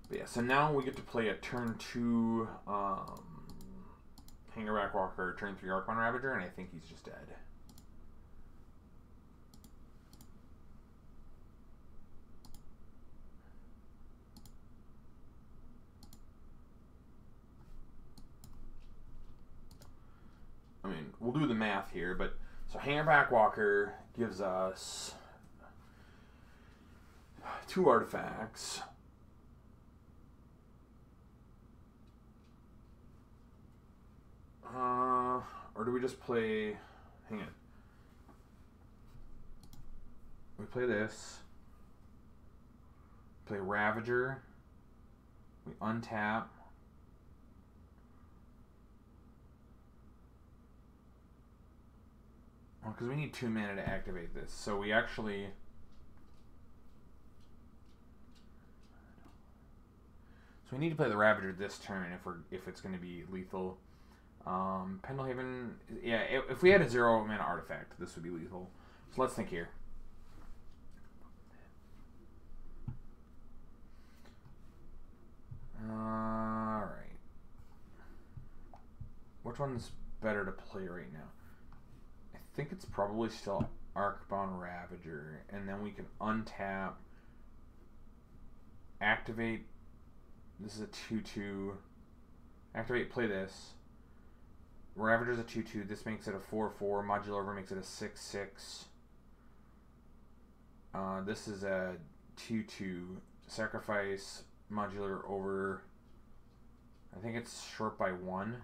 Speaker 1: But yeah, so now we get to play a turn 2 Hangerback Walker, turn 3 Archon Ravager, and I think he's just dead. I mean, we'll do the math here, but so Hangerback Walker gives us 2 artifacts. Or do we just play... Hang on. We play this. Play Ravager. We untap. Well, because we need 2 mana to activate this. So we actually... So we need to play the Ravager this turn if it's going to be lethal. Pendlehaven, yeah, if we had a 0 mana artifact, this would be lethal. So let's think here. Alright. Which one's better to play right now? I think it's probably still Arcbound Ravager, and then we can untap, activate, this is a 2/2, activate, play this. Ravager's a 2/2. This makes it a 4/4. Modular Over makes it a 6/6. This is a 2/2. Sacrifice Modular Over. I think it's short by 1.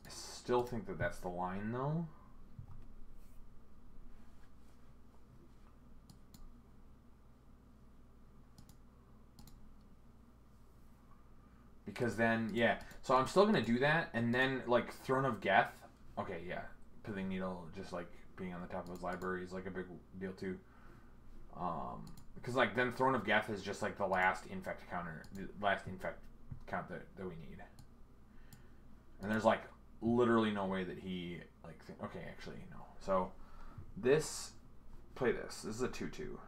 Speaker 1: I still think that that's the line though. Because then, yeah. So I'm still going to do that. And then, Throne of Geth. Okay, yeah. Pithing Needle, just, being on the top of his library is, a big deal, too. Because, then Throne of Geth is just, the last infect counter. The last infect count that we need. And there's, literally no way that he, okay, actually, no. So, play this. This is a 2/2. So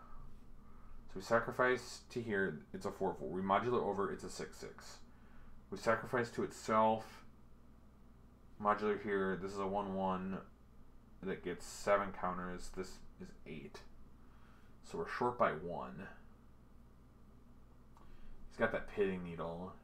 Speaker 1: we sacrifice to here, it's a 4/4. We modular over, it's a 6/6. We sacrifice to itself. Modular here. This is a 1/1 that gets 7 counters. This is 8. So we're short by 1. He's got that Pitting Needle.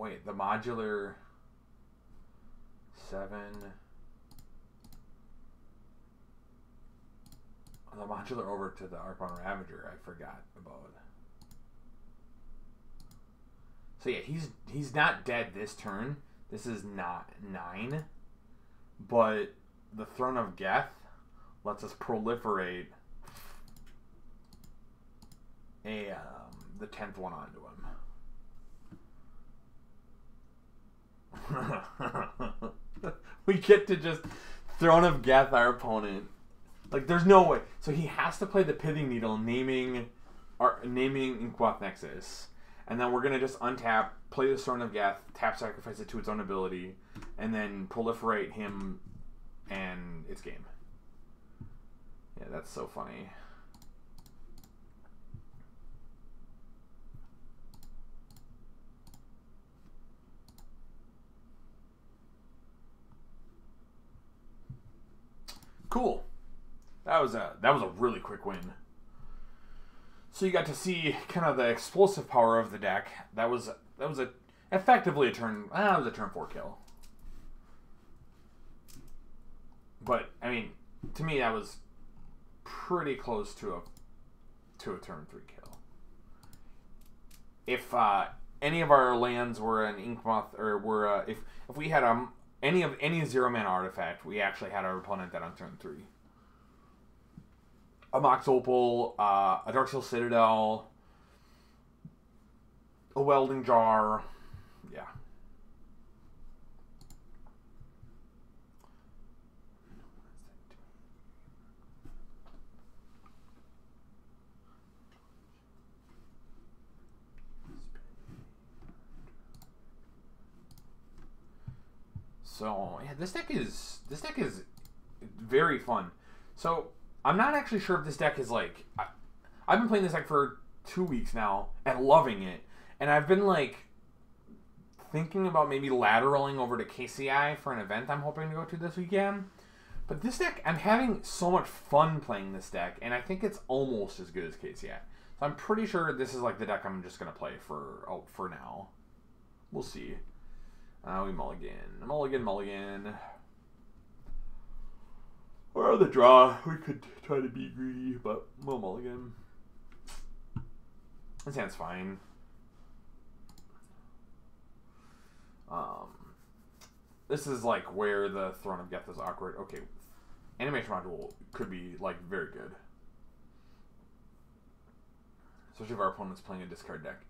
Speaker 1: wait, the modular 7. The modular over to the Archon Ravager, I forgot about. So yeah, he's not dead this turn. This is not 9. But the Throne of Geth lets us proliferate the 10th one onto him. We get to just Throne of Geth our opponent. Like, there's no way. So he has to play the Pithing Needle, naming Inkmoth Nexus. And then we're going to just untap, play the Throne of Geth, tap sacrifice it to its own ability, and then proliferate him, and it's game. Yeah, that's so funny. Cool. That was a really quick win. So you got to see kind of the explosive power of the deck. That was effectively a turn. It was a turn 4 kill. But I mean, to me that was pretty close to a turn 3 kill. If any of our lands were an Inkmoth, or were if we had any 0-mana artifact, we actually had our opponent that on turn 3. A Mox Opal, a Darksteel Citadel, a Welding Jar, yeah. So yeah, this deck is very fun. So I'm not actually sure if this deck is like... I've been playing this deck for 2 weeks now and loving it. And I've been like thinking about maybe lateraling over to KCI for an event I'm hoping to go to this weekend. But this deck, I'm having so much fun playing this deck, and I think it's almost as good as KCI. So I'm pretty sure this is like the deck I'm just going to play for now. We'll see. We mulligan. Mulligan. Or the draw. We could try to be greedy, but we'll mulligan. This hand's fine. This is like where the Throne of Geth is awkward. Okay, animation module could be like very good, especially if our opponent's playing a discard deck.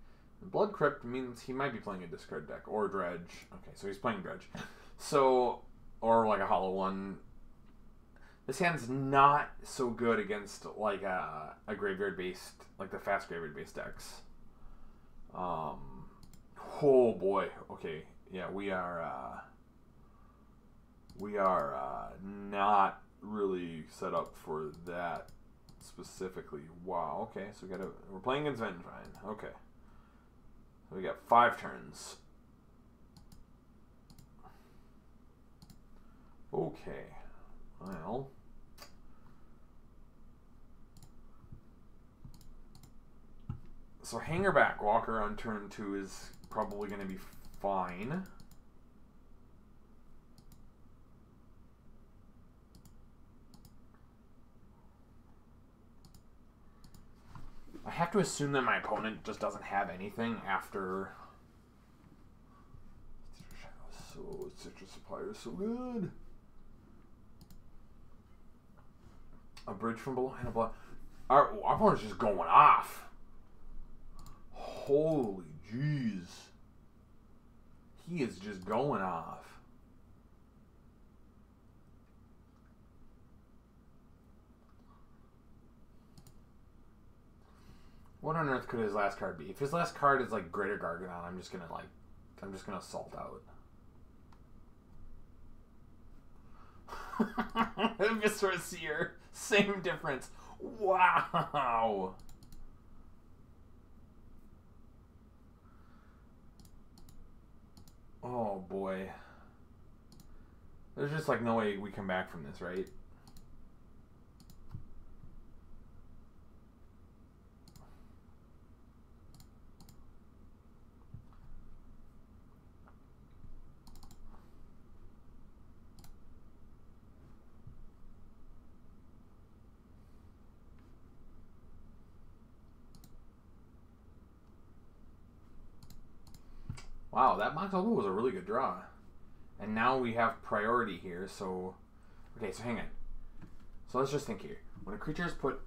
Speaker 1: Blood Crypt means he might be playing a discard deck or Dredge. Okay, so he's playing Dredge. So, or like a Hollow one. This hand's not so good against like a graveyard based, like the fast graveyard based decks. Oh boy. Okay, yeah, we are not really set up for that specifically. Wow. Okay, so we're playing against Vengevine. Okay, so we got 5 turns. Okay. Well, so Hangerback Walker on turn 2 is probably going to be fine. I have to assume that my opponent just doesn't have anything after. So Citrus Supplier is so good. A Bridge from Behind a Blood. Our opponent's just going off. Holy jeez. He is just going off. What on earth could his last card be? If his last card is like Greater Gargadon, I'm just gonna assault out. Viscera Seer. Same difference. Wow. Oh boy. There's just like no way we come back from this, right? Wow, that Mox Elbow was a really good draw. And now we have priority here, so... Okay, so hang on. So let's just think here. When a creature is put...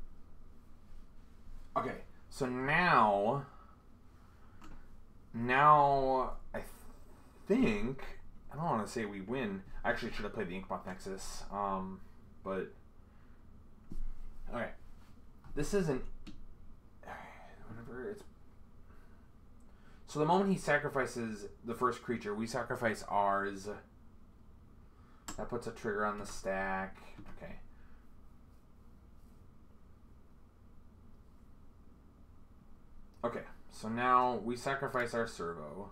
Speaker 1: Okay, so now... Now, I think... I don't want to say we win. I actually should have played the Inkmoth Nexus. But... Okay. This is an... Whenever it's... So the moment he sacrifices the first creature, we sacrifice ours. That puts a trigger on the stack. Okay. Okay, so now we sacrifice our servo.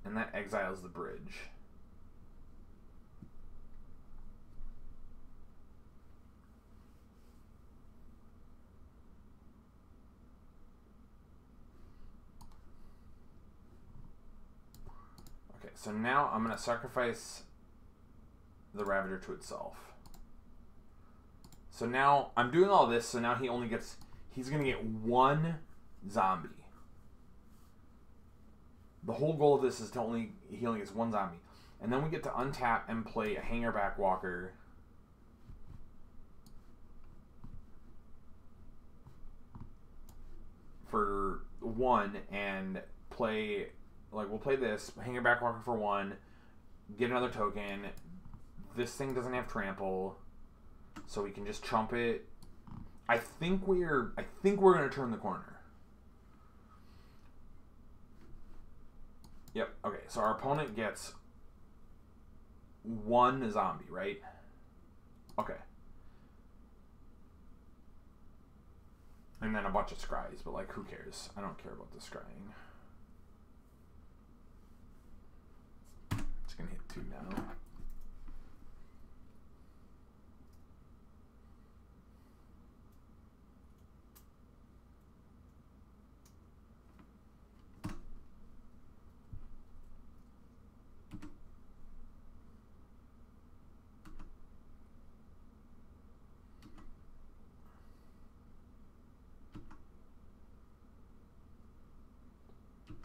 Speaker 1: And that exiles the bridge. Okay, so now I'm going to sacrifice the Ravager to itself. So now I'm doing all this, so now he only gets, he's going to get one zombie. The whole goal of this is to he only gets one zombie. And then we get to untap and play a Hangerback Walker. For one, and play, like, we'll play this, Hangerback Walker for one, get another token. This thing doesn't have trample, so we can just chump it. I think we're gonna turn the corner. Yep, okay, so our opponent gets one zombie, right? Okay. And then a bunch of scries, but like, who cares? I don't care about the scrying. Just gonna hit 2 now.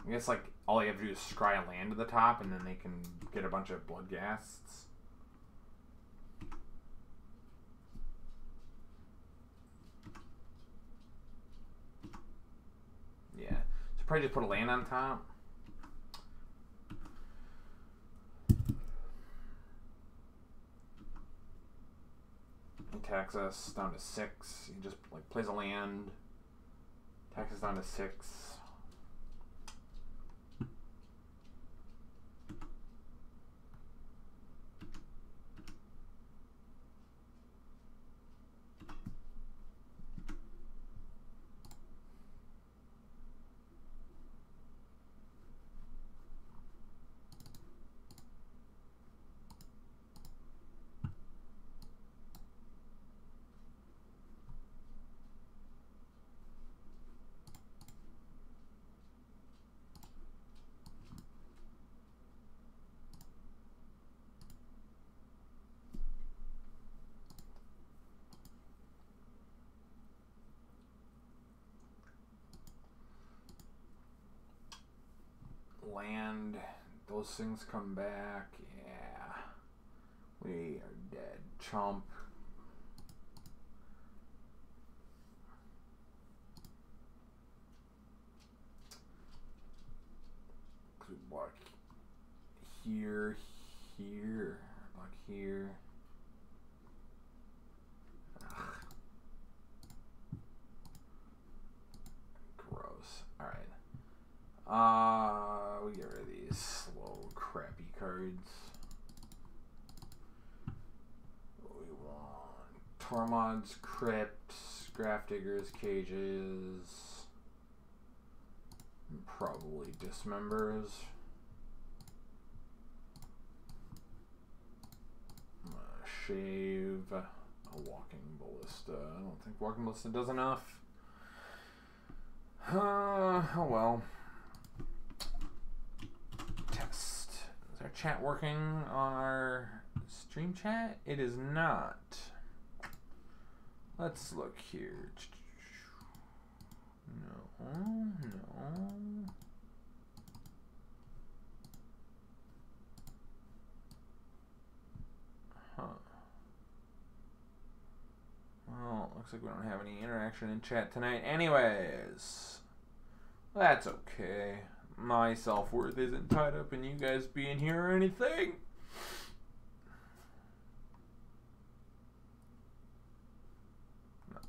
Speaker 1: I guess, like, all you have to do is scry a land to the top, and then they can get a bunch of Bloodghasts. Yeah. So probably just put a land on top. He attacks us down to 6. He just, like, plays a land. Attacks us down to 6. Land, those things come back. Yeah, we are dead. Chomp. Block here, here, block here. Ugh. Gross. All right. We get rid of these slow, crappy cards. We want Tormod's Crypts, Grafdigger's Cages, and probably Dismembers. Shave a Walking Ballista. I don't think Walking Ballista does enough. Oh well. Test. Is our chat working on our stream chat? It is not. Let's look here. No. Huh. Well, looks like we don't have any interaction in chat tonight. Anyways, that's okay. My self-worth isn't tied up in you guys being here or anything.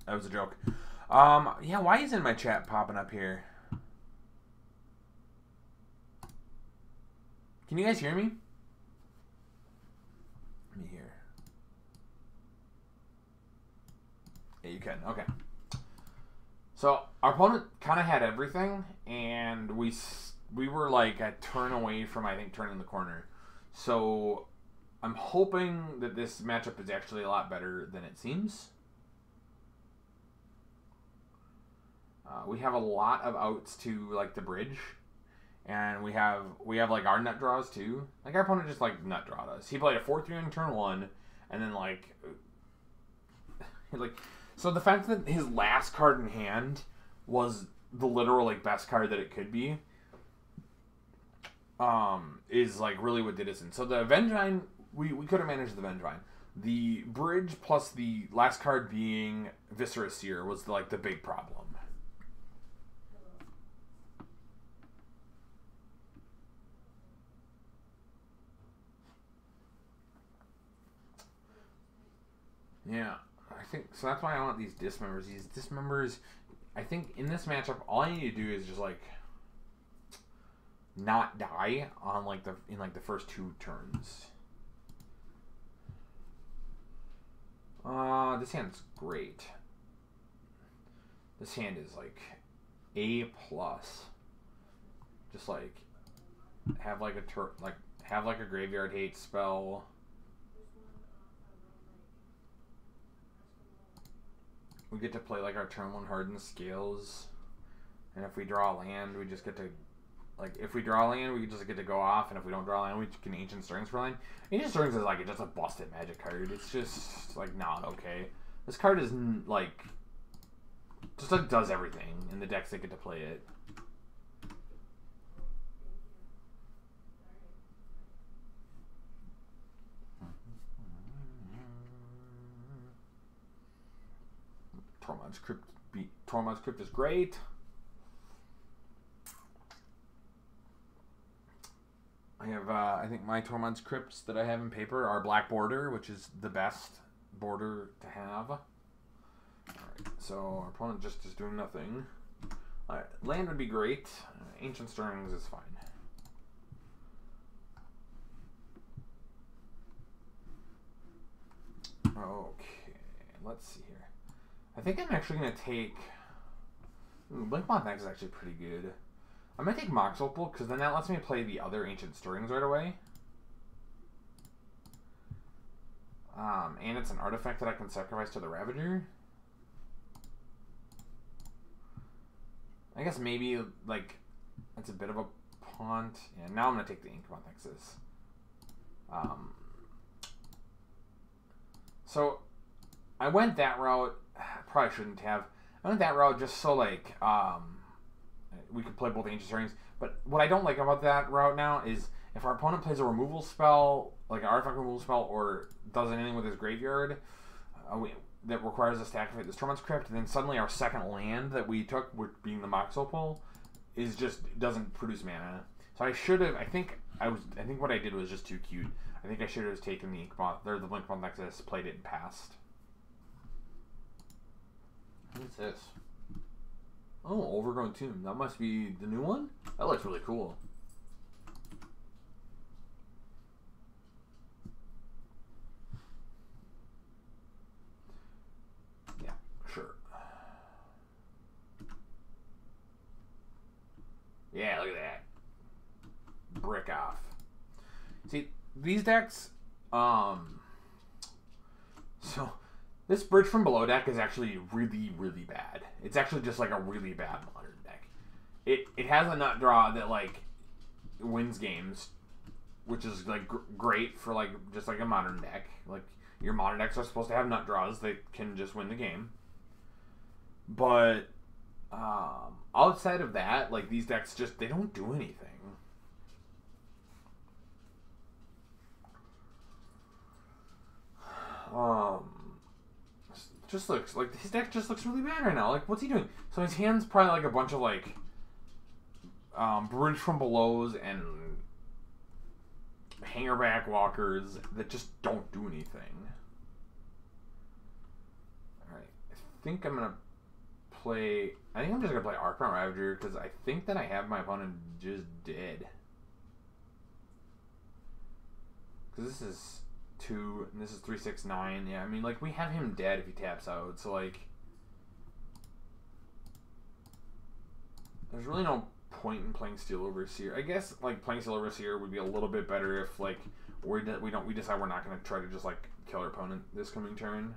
Speaker 1: That was a joke. Yeah, why isn't my chat popping up here? Can you guys hear me? Let me hear. Yeah, you can. Okay. So, our opponent kind of had everything, and we were like a turn away from, I think, turning the corner. So, I'm hoping that this matchup is actually a lot better than it seems. We have a lot of outs to like the bridge, and we have like our nut draws too. Like our opponent just like nut drawed us. He played a 4-3 on turn 1, and then like so the fact that his last card in hand was the literal like best card that it could be, is like really what did us in. So the Vengevine, we could have managed the Vengevine. The bridge plus the last card being Viscera Seer was like the big problem. Yeah, I think so. That's why I want these dismembers. These dismembers, I think in this matchup, all I need to do is just like not die on like in the first 2 turns. This hand's great. This hand is like A+. Just like have like a graveyard hate spell. We get to play like our turn 1 Hardened Scales, and if we draw a land, we just get to, like, if we draw a land, we just get to go off, and if we don't draw a land, we can Ancient Stirrings for land. Ancient Stirrings is like just a busted Magic card. It's just like not okay. This card is like just like does everything in the decks that get to play it. Tormod's Crypt is great. I have, I think my Tormod's Crypts that I have in paper are black border, which is the best border to have. Alright, so our opponent just is doing nothing. Alright, land would be great. Ancient Stirrings is fine. Okay, let's see here. I think I'm actually going to take... Blink Moth Next is actually pretty good. I'm going to take Mox Opal, because then that lets me play the other Ancient Stirrings right away. And it's an artifact that I can sacrifice to the Ravager. I guess maybe, like, it's a bit of a punt. Yeah, now I'm going to take the Ink Moth Nexus. So, I went that route. Probably shouldn't have. I went that route just so, like, we could play both Ancient Stirrings. But what I don't like about that route now is if our opponent plays a removal spell, like an artifact removal spell, or does anything with his graveyard that requires us to activate this Tormod's Crypt, and then suddenly our second land that we took, being the Mox Opal, is just doesn't produce mana. So I should have. I think what I did was just too cute. I think I should have taken the Ink Moth, or the Blink Moth Nexus, played it, and passed. What's this? Oh, Overgrown Tomb. That must be the new one? That looks really cool. Yeah, sure. Yeah, look at that. Brick off. See, these decks, so this Bridge from Below deck is actually really, really bad. It's actually just like a really bad modern deck. It has a nut draw that like wins games, which is like great for like just like a modern deck. Like your modern decks are supposed to have nut draws that can just win the game. But outside of that, like these decks just they don't do anything. Just looks like his deck just looks really bad right now. Like, what's he doing? So his hand's probably like a bunch of like bridge from belows and hangerback walkers that just don't do anything. All right, I think I'm gonna play. I think I'm just gonna play Archmont Ravager because I think that I have my opponent just dead. Because this is 2 and this is 3, 6, 9. Yeah, I mean, like we have him dead if he taps out. So like, there's really no point in playing Steel Overseer. I guess like playing Steel Overseer would be a little bit better if like we decide we're not going to try to just like kill our opponent this coming turn.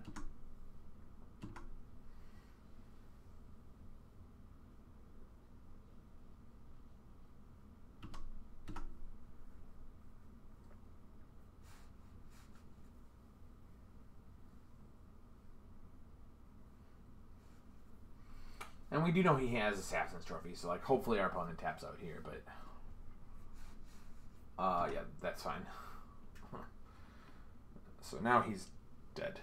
Speaker 1: And we do know he has Assassin's Trophy, so like hopefully our opponent taps out here, but yeah, that's fine. So now he's dead.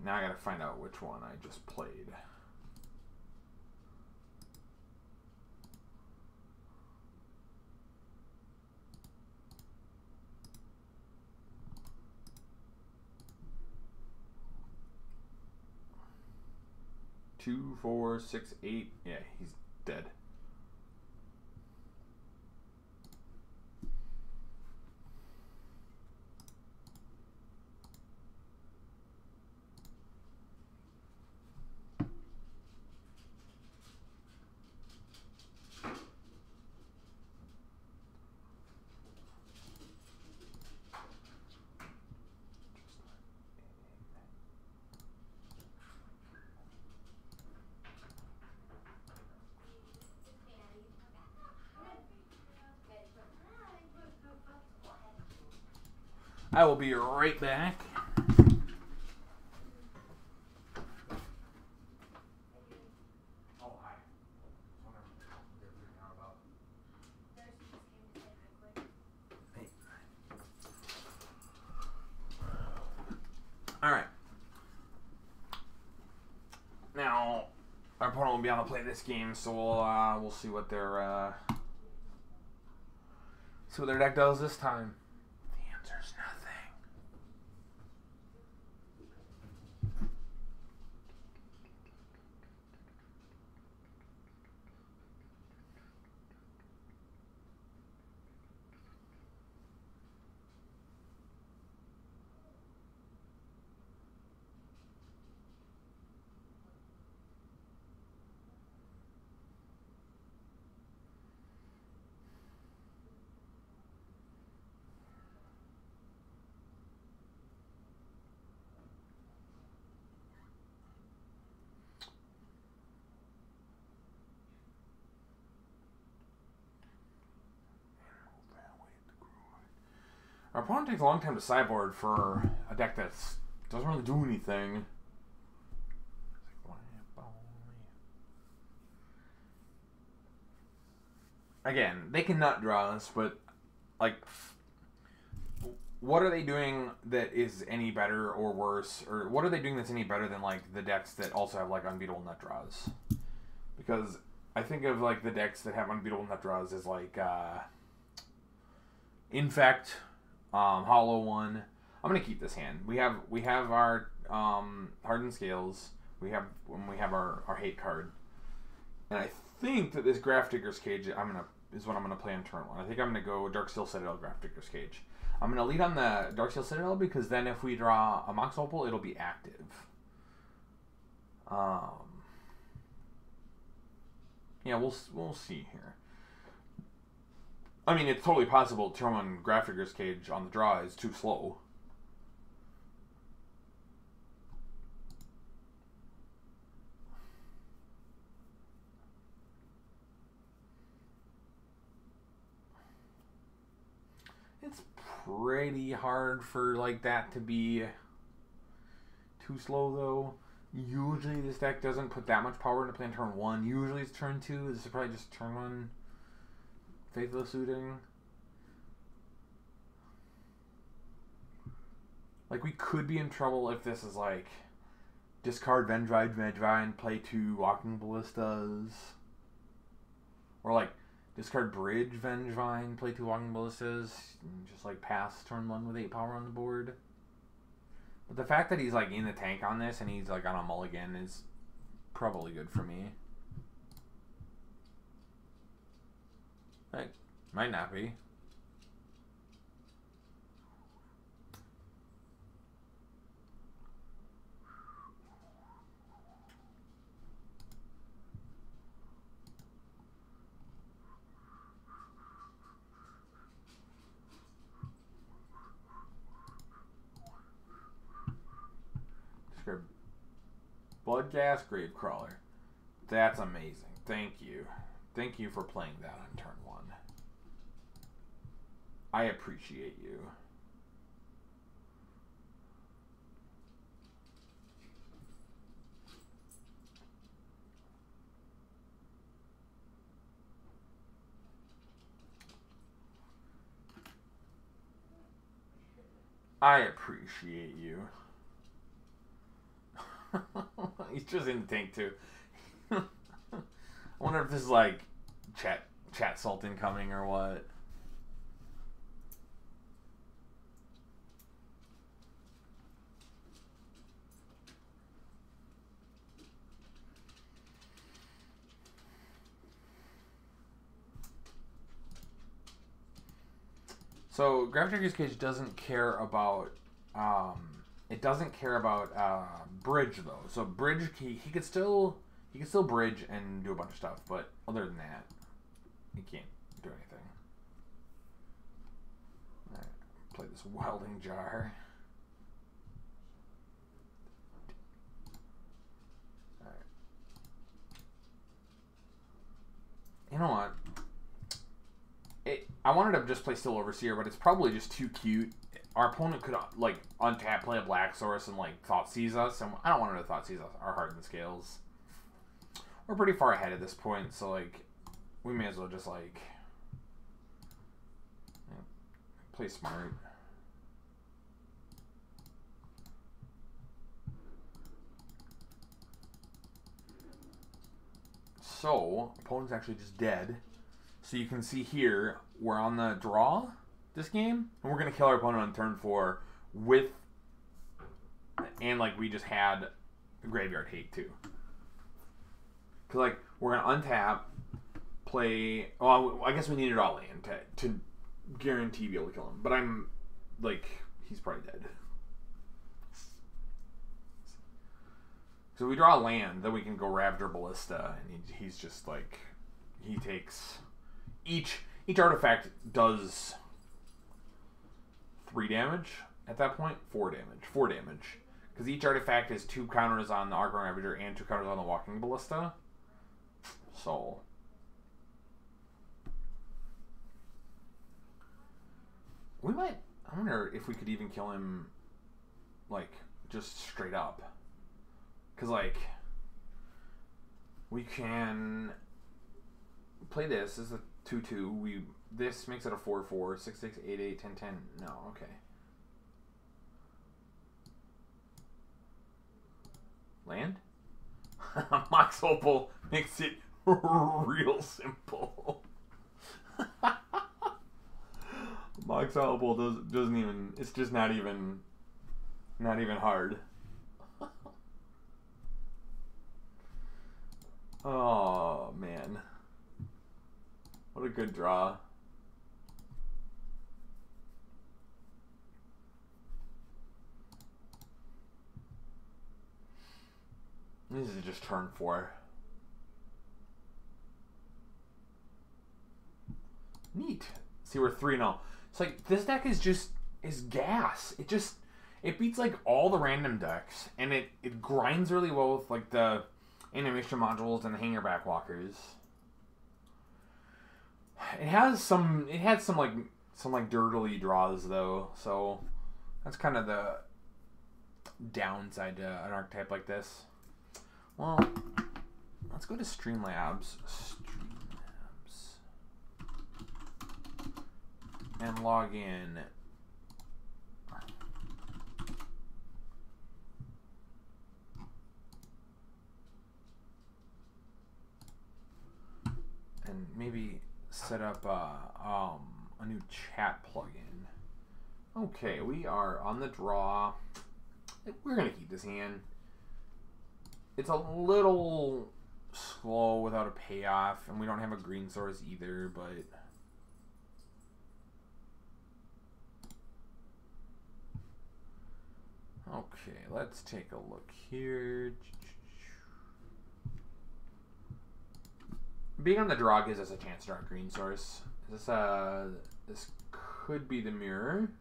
Speaker 1: Now I gotta find out which one I just played. Two, 4, 6, 8. Yeah, he's dead. I will be right back. All right. Now, our opponent will be able to play this game, so we'll see what their deck does this time. The answer's nothing. Our opponent takes a long time to sideboard for a deck that doesn't really do anything. Again, they can nut draw us, but like, what are they doing that is any better or worse, or what are they doing that's any better than like the decks that also have like unbeatable nut draws? Because I think of like the decks that have unbeatable nut draws as like Infect. Hollow one. I'm gonna keep this hand. We have our Hardened Scales. We have our hate card, and I think that this Graph Digger's Cage is what I'm gonna play on turn 1. I think I'm gonna go Darksteel Citadel, Graph Digger's Cage. I'm gonna lead on the Darksteel Citadel because then if we draw a Mox Opal, it'll be active. Um, yeah, we'll see here. I mean, it's totally possible to turn on Graphic Cage on the draw is too slow. It's pretty hard for like that to be too slow though. Usually this deck doesn't put that much power into play on turn 1. Usually it's turn 2. This is probably just turn 1 Faithless Suiting. Like, we could be in trouble if this is like discard Vendrine, play 2 Walking Ballistas. Or like discard Bridge Vengevine, play 2 Walking Ballistas, and just like pass turn 1 with 8 power on the board. But the fact that he's like in the tank on this and he's like on a mulligan is probably good for me. Like, might not be. Bloodghast Gravecrawler. That's amazing. Thank you. Thank you for playing that on turn 1. I appreciate you. I appreciate you. He's just in the tank too. I wonder if this is like chat Sultan coming or what. So Graphic Cage doesn't care about it doesn't care about bridge though. So bridge he could still bridge and do a bunch of stuff, but other than that, he can't do anything. All right, play this welding jar. All right. You know what? I wanted to just play Still Overseer, but it's probably just too cute. Our opponent could like untap, play a Black Source, and like Thought Seize us, and I don't want to Thought Seize us. Our Hardened Scales. We're pretty far ahead at this point, so like we may as well just like play smart. So opponent's actually just dead. So you can see here we're on the draw this game, and we're gonna kill our opponent on turn 4 with, and like we just had a Graveyard Hate too. Cause like we're gonna untap, play. Oh, I guess we need it all in to guarantee be able to kill him. But I'm like he's probably dead. So we draw a land, then we can go Ravager Ballista, and he's just like he takes each artifact does 3 damage at that point. 4 damage. Because each artifact has 2 counters on the Argon Ravager and 2 counters on the Walking Ballista. So we might. I wonder if we could even kill him, like just straight up. Because like we can play this as a 2/2. This makes it a 4/4, 6/6, 8/8, 10/10. No, okay. Land? Mox Opal makes it real simple. Mox Opal doesn't even. It's just not even hard. Oh man. What a good draw. This is just turn 4. Neat. See, we're 3-0. It's like, this deck is gas. It beats like all the random decks, and it grinds really well with like the animation modules and the hanger back walkers. It had some like dirtily draws though, so that's kind of the downside to an archetype like this. Well, let's go to Streamlabs. And log in. And maybe set up a new chat plugin. Okay, we are on the draw. We're gonna keep this hand. It's a little slow without a payoff, and we don't have a green source either, but okay, let's take a look here. Being on the draw gives us a chance to draw a green source. This could be the mirror.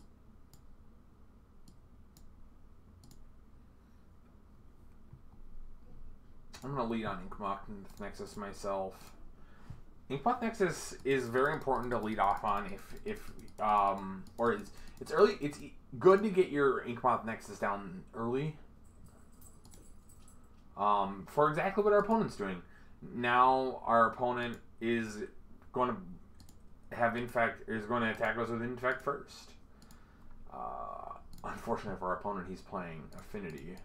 Speaker 1: I'm gonna lead on Inkmoth Nexus myself. Inkmoth Nexus is very important to lead off on it's early. It's good to get your Inkmoth Nexus down early. For exactly what our opponent's doing. Now our opponent is going to have Infect, is going to attack us with Infect first. Unfortunately for our opponent, he's playing Affinity.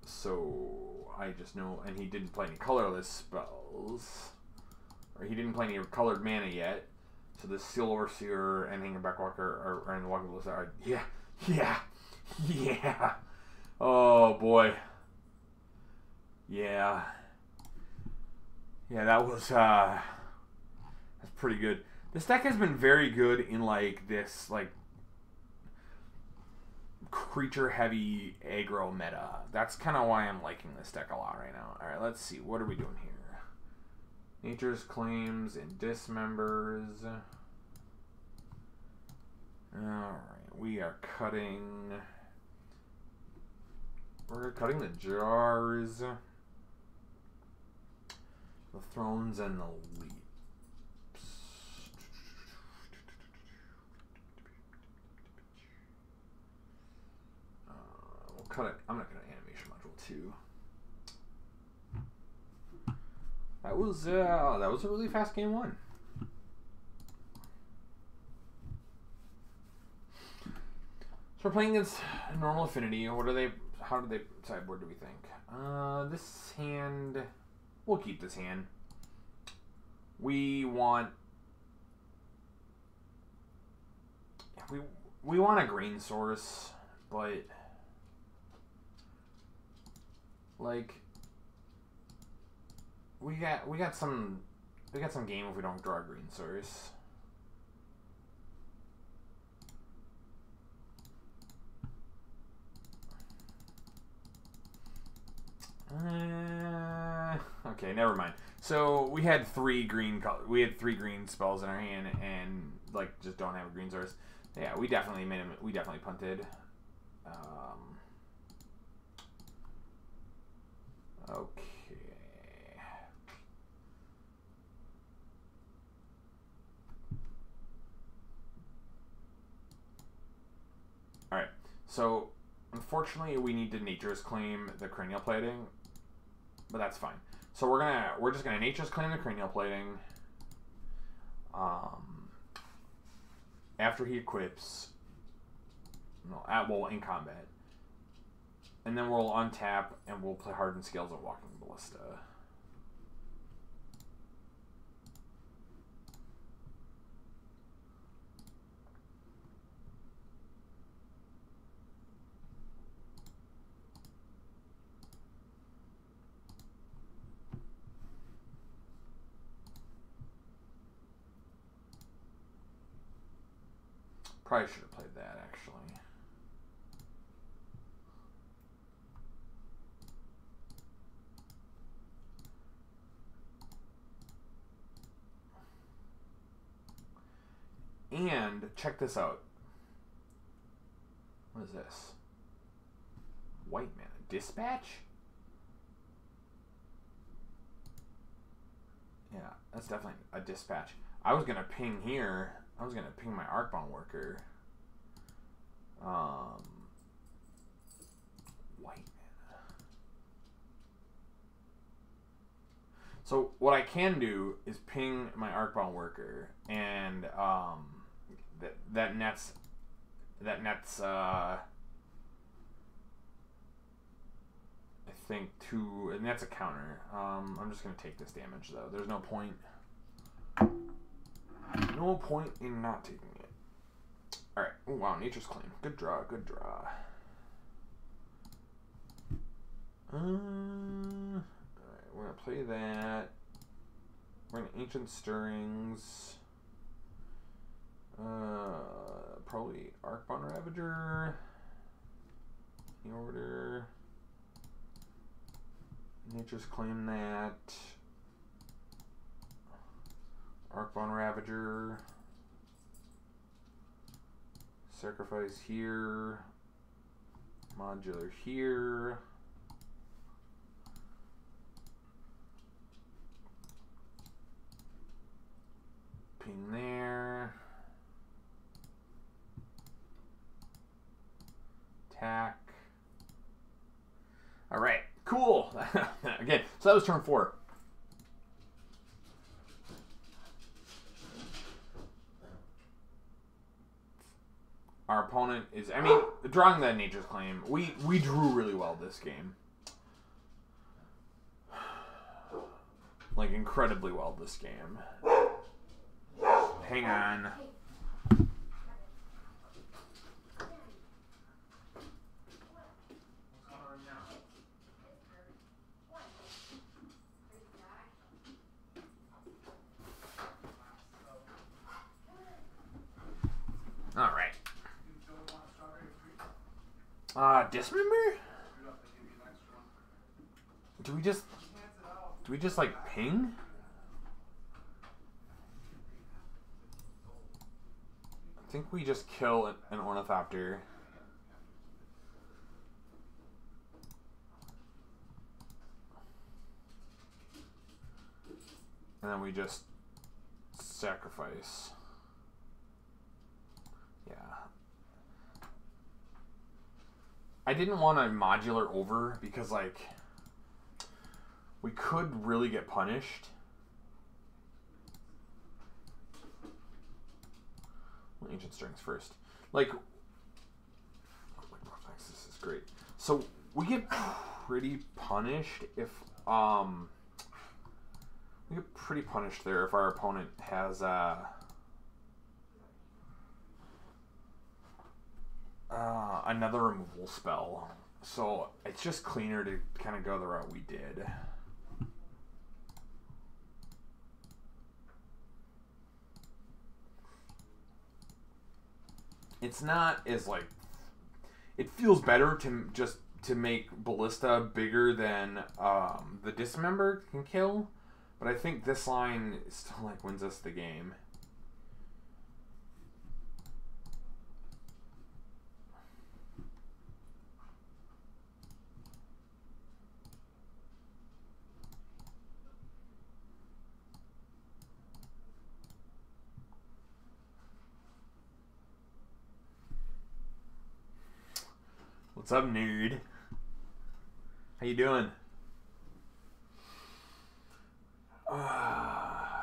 Speaker 1: So I just know, and he didn't play any colorless spells, or he didn't play any colored mana yet. So the Seal Overseer and Hanger Backwalker are in the Walking Ballista are yeah. Oh boy. Yeah, that was that's pretty good. This deck has been very good in like this like creature heavy aggro meta. That's kind of why I'm liking this deck a lot right now. All right, let's see, what are we doing here? Nature's Claims and Dismembers. All right, we are cutting. We're cutting the jars, the thrones, and the leaps. We'll cut it. I'm not gonna animation module too. That was a really fast game 1. So we're playing against normal Affinity. What are they? How do they sideboard, do we think? This hand, we'll keep this hand. We want a green source, but like we got some game if we don't draw a green source. Okay, never mind. So we had 3 green spells in our hand, and like just don't have a green source. Yeah, we definitely made him. We definitely punted. Okay. All right. So unfortunately, we need to Nature's Claim the Cranial Plating, but that's fine. So we're just gonna Nature's Claim the Cranial Plating. After he equips, in combat, and then we'll untap and we'll play Hardened Scales of Walking Ballista. Probably should have played that, actually. And check this out. What is this? White mana. Dispatch? Yeah, that's definitely a dispatch. I was gonna ping here. I was gonna ping my Arcbound Worker. White mana. So what I can do is ping my Arcbound Worker, and that nets I think two, and that's a counter. I'm just gonna take this damage though. There's no point. No point in not taking it. All right. Oh wow, Nature's Claim. Good draw. Good draw. All right, we're gonna play that. We're gonna Ancient Stirrings. Probably Arcbound Ravager. The order. Nature's Claim that. Arcbound Ravager. Sacrifice here. Modular here. Ping there. Attack. All right, cool. Again, so that was turn 4. Our opponent is, I mean, drawing that Nature's Claim, we drew really well this game. Like, incredibly well this game. Hang on. All right. Dismember? Do we just like ping? I think we just kill an Ornithopter. And then we just sacrifice. Yeah. I didn't want a modular over because, like, we could really get punished. Ancient Stirrings first. Like, this is great. So we get pretty punished if we get pretty punished there if our opponent has another removal spell. So it's just cleaner to kind of go the route we did. It's not as, like, it feels better to make Ballista bigger than the Dismember can kill, but I think this line still, like, wins us the game. What's up, nerd? How you doing?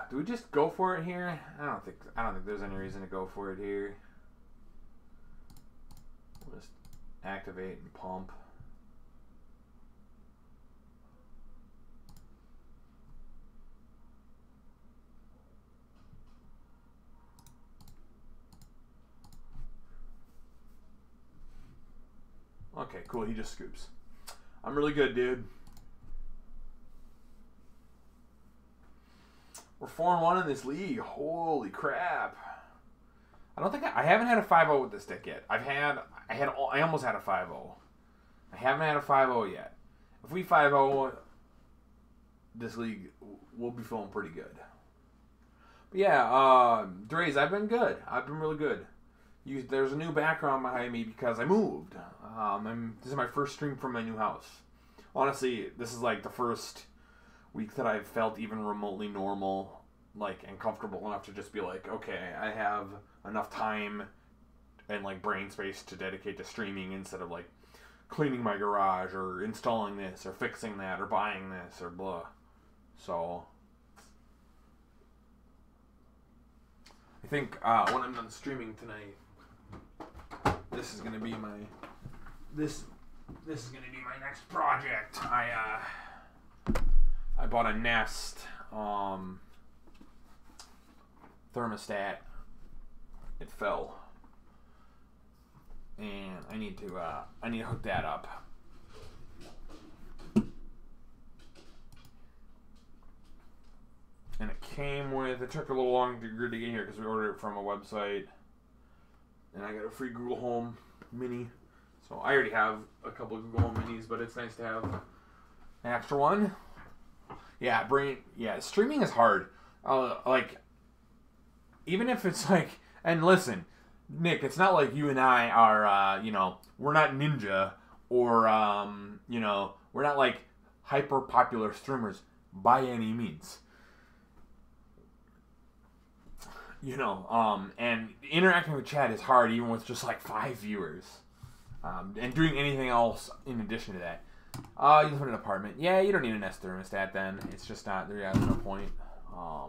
Speaker 1: Do we just go for it here? I don't think there's any reason to go for it here. We'll just activate and pump. Okay, cool. He just scoops. I'm really good, dude. We're 4-1 in this league. Holy crap! I don't think I haven't had a 5-0 with this deck yet. I almost had a 5-0. I haven't had a 5-0 yet. If we 5-0 this league, we'll be feeling pretty good. But yeah, Dre's, I've been good. I've been really good. There's a new background behind me because I moved. This is my first stream from my new house. Honestly, this is like the first week that I've felt even remotely normal, like, and comfortable enough to just be like, okay, I have enough time and like brain space to dedicate to streaming instead of like cleaning my garage or installing this or fixing that or buying this or blah. So I think when I'm done streaming tonight, this is gonna be my this is gonna be my next project. I bought a Nest thermostat. It fell, and I need to hook that up. And it came with, it took a little longer to get here because we ordered it from a website. And I got a free Google Home Mini. So I already have a couple of Google Home Minis, but it's nice to have an extra one. Yeah, streaming is hard. Like, even if it's like, and listen, Nick, it's not like you and I are, we're not Ninja or, we're not like hyper popular streamers by any means. And interacting with chat is hard even with just like 5 viewers. And doing anything else in addition to that. You live in an apartment. Yeah, you don't need a Nest thermostat then. It's just not, there's no point. I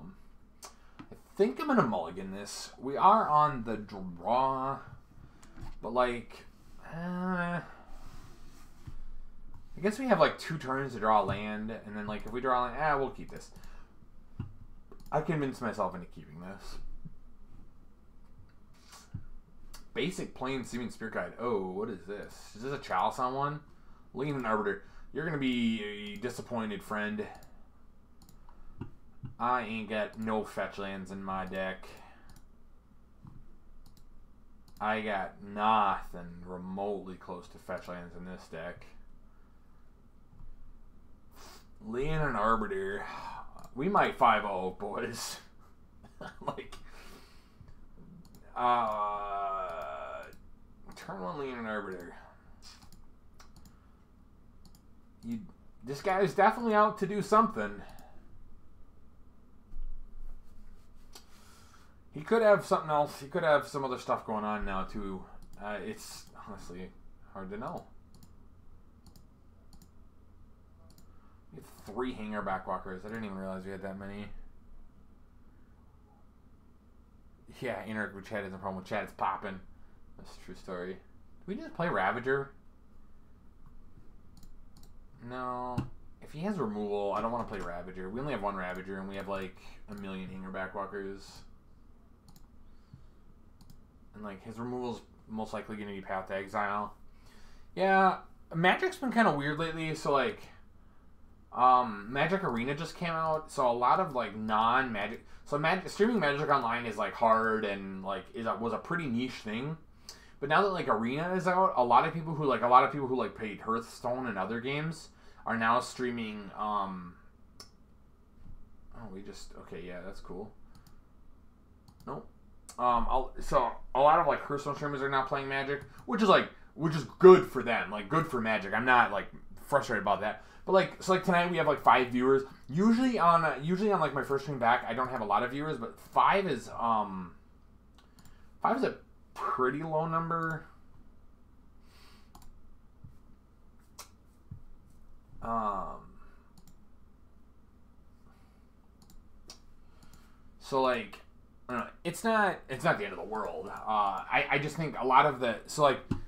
Speaker 1: think I'm going to mulligan this. We are on the draw. But like, I guess we have like 2 turns to draw land. And then like if we draw land, we'll keep this. I convinced myself into keeping this. Basic plain seeming spirit guide. Oh, what is this? Is this a chalice on one? Lean and Arbiter. You're gonna be a disappointed, friend. I ain't got no fetch lands in my deck. I got nothing remotely close to fetch lands in this deck. Lean and Arbiter. We might 5-0, boys. Like, turn 1 Lean and Arbiter. This guy is definitely out to do something. He could have something else. He could have some other stuff going on now, too. It's honestly hard to know. We have 3 hanger backwalkers. I didn't even realize we had that many. Yeah, interact with chat isn't a problem with chat. It's popping. That's a true story. Did we just play Ravager? No. If he has removal, I don't want to play Ravager. We only have 1 Ravager, and we have like a million hanger backwalkers. And like his removal's most likely going to be Path to Exile. Yeah, Magic's been kind of weird lately. So like, Magic Arena just came out, so a lot of like non-Magic. So streaming Magic Online is like hard and like was a pretty niche thing. But now that like Arena is out, a lot of people who played Hearthstone and other games are now streaming. Okay, yeah, that's cool. Nope. So a lot of like Hearthstone streamers are now playing Magic, which is good for them, like good for Magic. I'm not like frustrated about that. But like, so like tonight we have like 5 viewers. Usually on like my first stream back, I don't have a lot of viewers, but 5 is a pretty low number. So like, I don't know, it's not the end of the world. I just think a lot of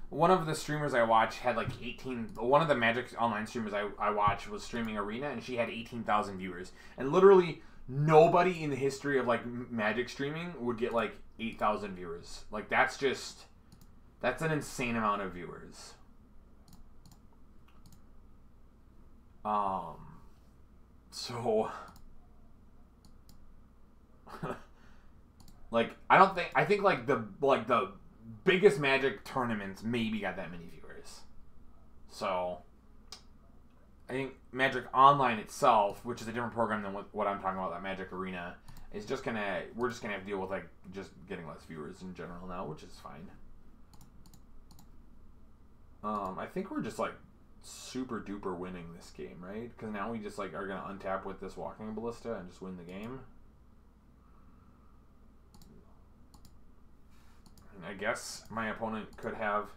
Speaker 1: one of the streamers I watch had like 18. One of the Magic Online streamers I watch was streaming Arena, and she had 18,000 viewers. And literally nobody in the history of like Magic streaming would get like 8,000 viewers. Like that's an insane amount of viewers. So like I think like the biggest Magic tournaments maybe got that many viewers. So I think Magic Online itself, which is a different program than what I'm talking about, that Magic Arena, It's just we're just gonna have to deal with like just getting less viewers in general now, which is fine. I think we're just like super duper winning this game, right? Because now we just like are gonna untap with this walking ballista and just win the game. And I guess my opponent could have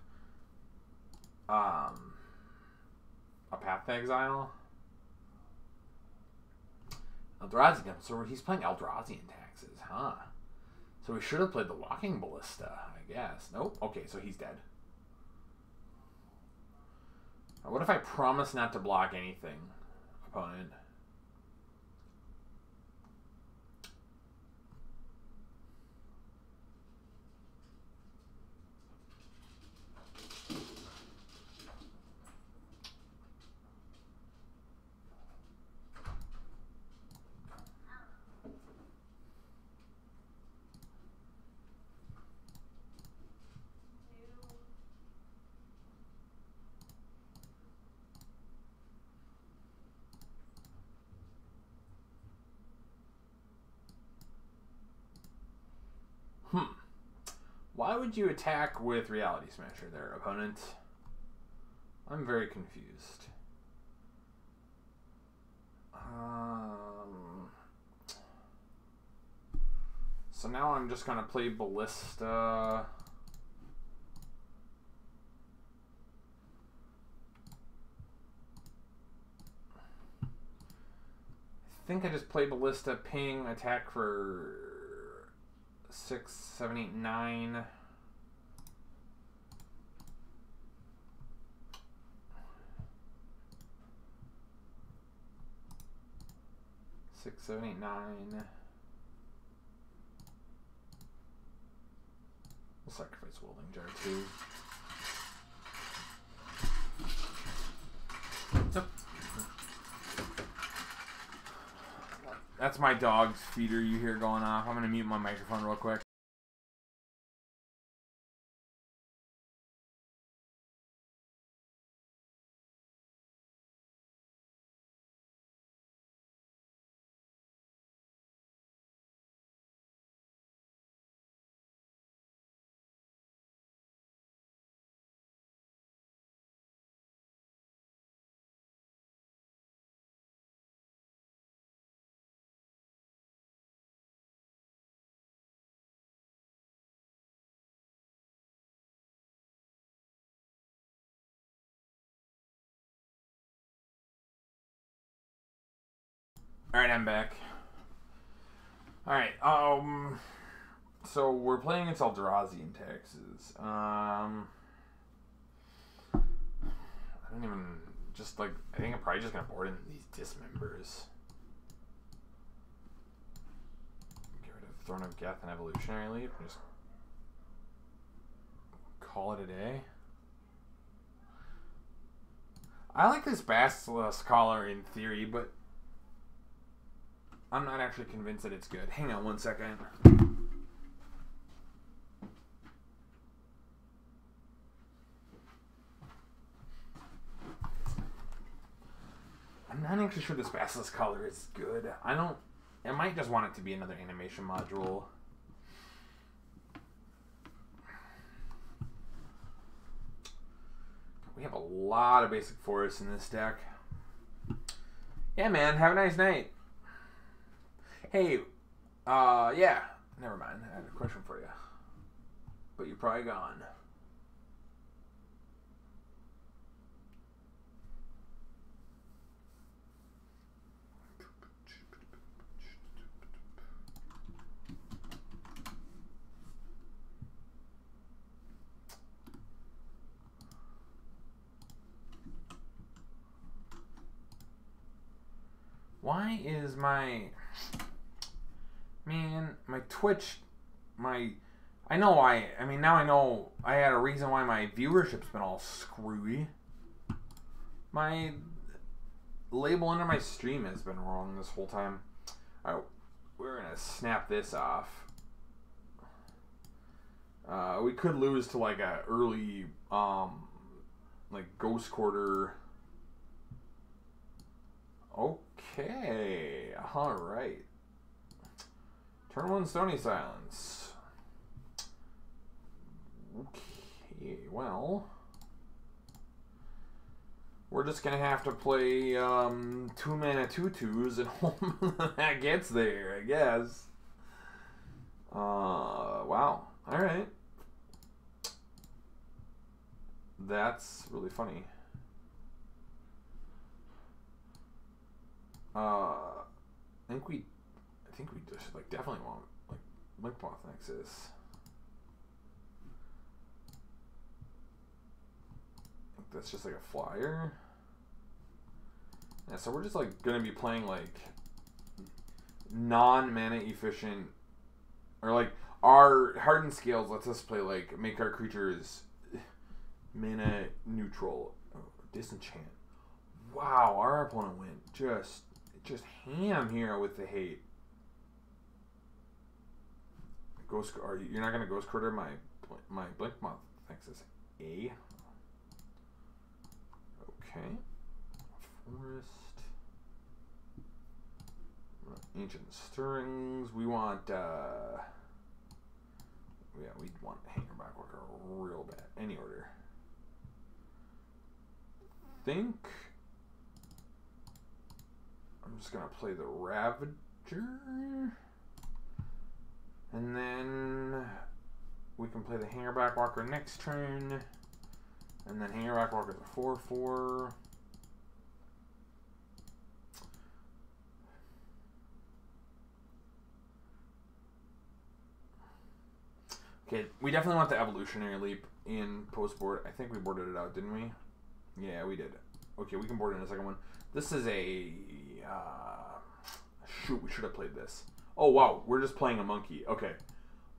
Speaker 1: a Path to Exile. Eldrazi, so he's playing Eldrazi in taxes, huh? So we should have played the walking ballista, I guess. Nope. Okay, so he's dead. What if I promise not to block anything, opponent? Why would you attack with Reality Smasher there, opponent? I'm very confused. So now I'm just going to play Ballista. I think I just play Ballista, ping, attack for 6, 7, 8, 9. Six, 7, 8, 9. We'll sacrifice Welding Jar too. Yep. That's my dog's feeder you hear going off. I'm gonna mute my microphone real quick. Alright, I'm back. Alright, so we're playing against Eldrazi in Texas. I don't even, just like, I think I'm probably just gonna board in these dismembers. Get rid of Throne of Geth and Evolutionary Leap and just call it a day. I like this Basilisk Collar in theory, but I'm not actually convinced that it's good. Hang on one second. I'm not actually sure this Basilisk Collar is good. I might just want it to be another animation module. We have a lot of basic forests in this deck. Yeah, man. Have a nice night. Hey, yeah. Never mind. I had a question for you. But you're probably gone. Why is my... Man, my Twitch, I know now I know I had a reason why my viewership's been all screwy. My label under my stream has been wrong this whole time. Alright, we're gonna snap this off. We could lose to like a early, like Ghost Quarter. Okay, alright. Turn 1 Stony Silence. Okay, well, we're just gonna have to play 2-mana 2/2s and hope that gets there, I guess. Wow. All right. That's really funny. I think we just like definitely want like Blinkmoth Nexus. I think that's just like a flyer. Yeah, so we're just like gonna be playing like non-mana efficient, or like our Hardened Scales lets us play like make our creatures mana neutral. Oh, disenchant. Wow, our opponent went just ham here with the hate. Ghost, you're not gonna Ghost Critter my Blinkmoth Nexus, A. Okay. Forest. Ancient Stirrings. We want yeah, we want Hanger Backwalker real bad. Any order. Think I'm just gonna play the Ravager, and then we can play the Hanger Backwalker next turn, and then Hanger Backwalker is a 4/4. Okay, we definitely want the Evolutionary Leap in post board. I think we boarded it out, didn't we? Yeah, we did. Okay, we can board in a second one. This is a shoot. We should have played this. Oh wow, we're just playing a monkey. Okay,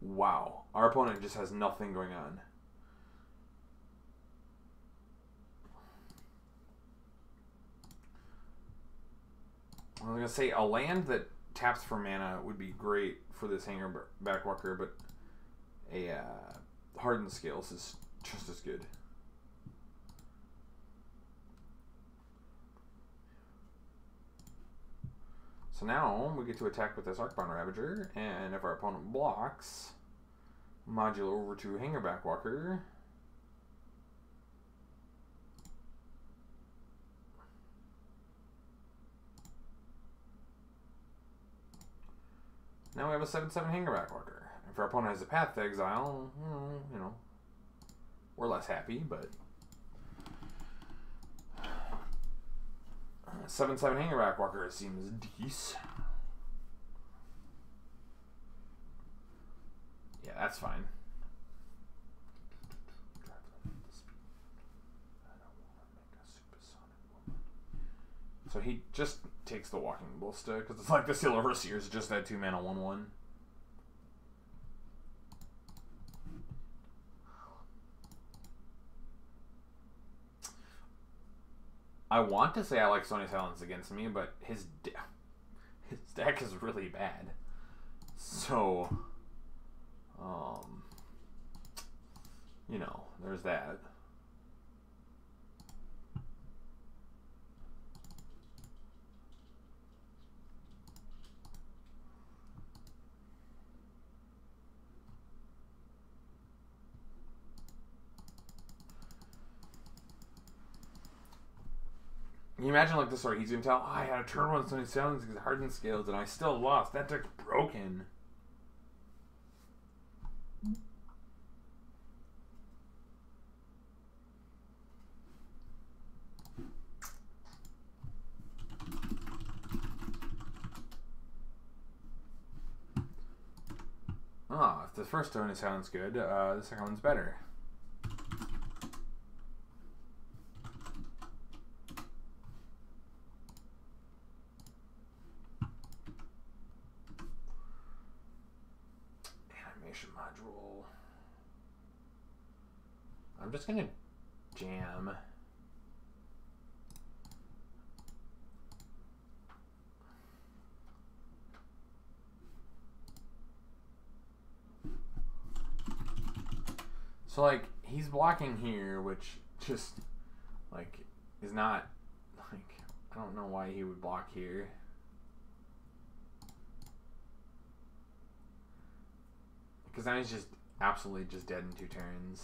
Speaker 1: wow. Our opponent just has nothing going on. I was gonna say a land that taps for mana would be great for this Hanger Backwalker, but a Hardened Scales is just as good. So now we get to attack with this Arcbound Ravager, and if our opponent blocks, module over to Hanger Backwalker. Now we have a 7/7 Hanger Backwalker. If our opponent has a Path to Exile, you know, we're less happy, but 7/7 Hanger Backwalker seems decent. Yeah, that's fine. So he just takes the Walking Ballista, because it's like the Seal Overseer is just that 2-mana 1/1. I want to say I like Stony Silence against me, but his deck is really bad. So, you know, there's that. Can you imagine like this story? He's gonna tell, oh, I had a turn 1 Stony Silence because Hardened Scales and I still lost. That deck's broken. Ah, if the first Stony Silence good, the second one's better. Module. I'm just gonna jam. So like he's blocking here, which just like is not like, I don't know why he would block here. Because now he's just absolutely just dead in 2 turns.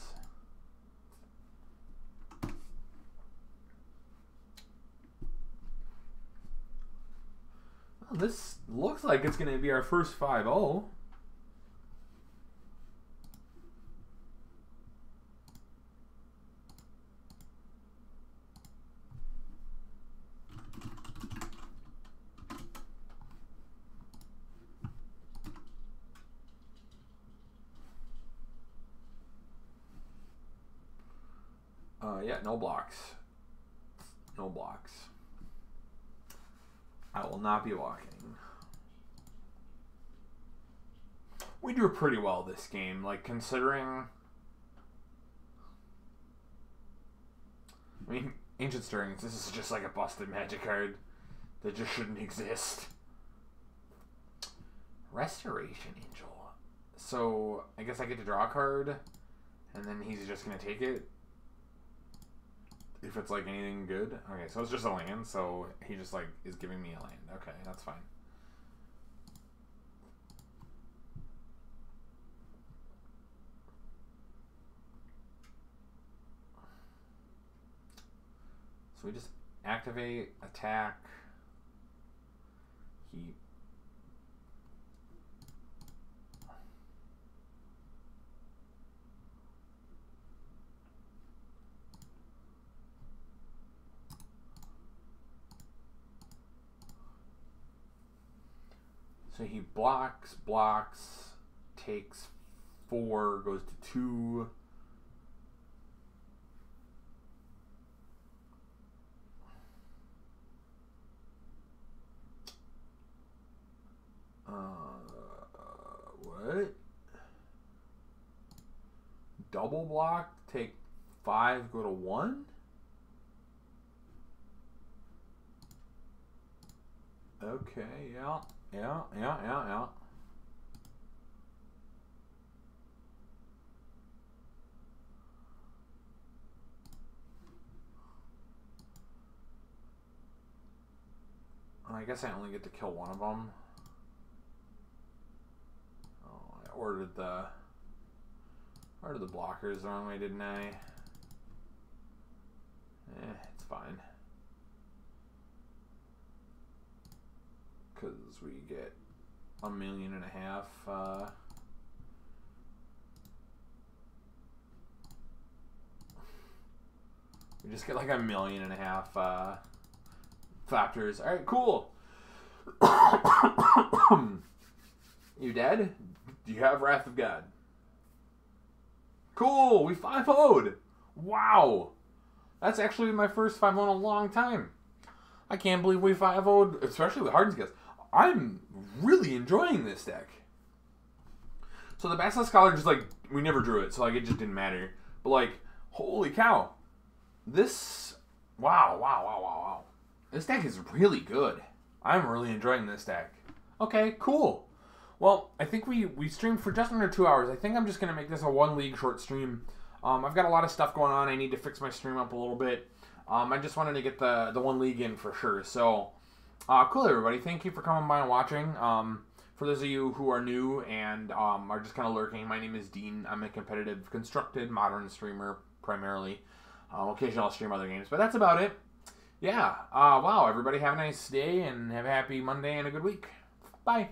Speaker 1: Well, this looks like it's going to be our first 5-0. Yeah, no blocks. No blocks. I will not be walking. We drew pretty well this game, like considering. I mean, Ancient Stirrings, this is just like a busted Magic card that just shouldn't exist. Restoration Angel. So, I guess I get to draw a card, and then he's just going to take it. If it's like anything good. Okay, so it's just a land, so he just like is giving me a land. Okay, that's fine. So we just activate, attack, he So he blocks, takes 4, goes to 2. What? Double block, take 5, go to 1? Okay, yeah. Yeah. I guess I only get to kill one of them. Oh, I ordered the blockers the wrong way, didn't I? It's fine. Because we get 1.5 million. We just get like 1.5 million factors. All right, cool. You dead? Do you have Wrath of God? Cool. We 5-0'd. Wow. That's actually my first 5-0 in a long time. I can't believe we 5-0'd, especially with Hardened skills. I'm really enjoying this deck. So the Basilisk Scholar just like, we never drew it, so like it just didn't matter. But like, holy cow. This, wow. This deck is really good. I'm really enjoying this deck. Okay, cool. Well, I think we streamed for just under 2 hours. I think I'm just going to make this a 1 league short stream. I've got a lot of stuff going on. I need to fix my stream up a little bit. I just wanted to get the 1 league in for sure. So, cool, everybody. Thank you for coming by and watching. For those of you who are new and are just kind of lurking, my name is Dean. I'm a competitive constructed modern streamer primarily. Occasionally I'll stream other games, but that's about it. Yeah. Wow, everybody have a nice day and have a happy Monday and a good week. Bye.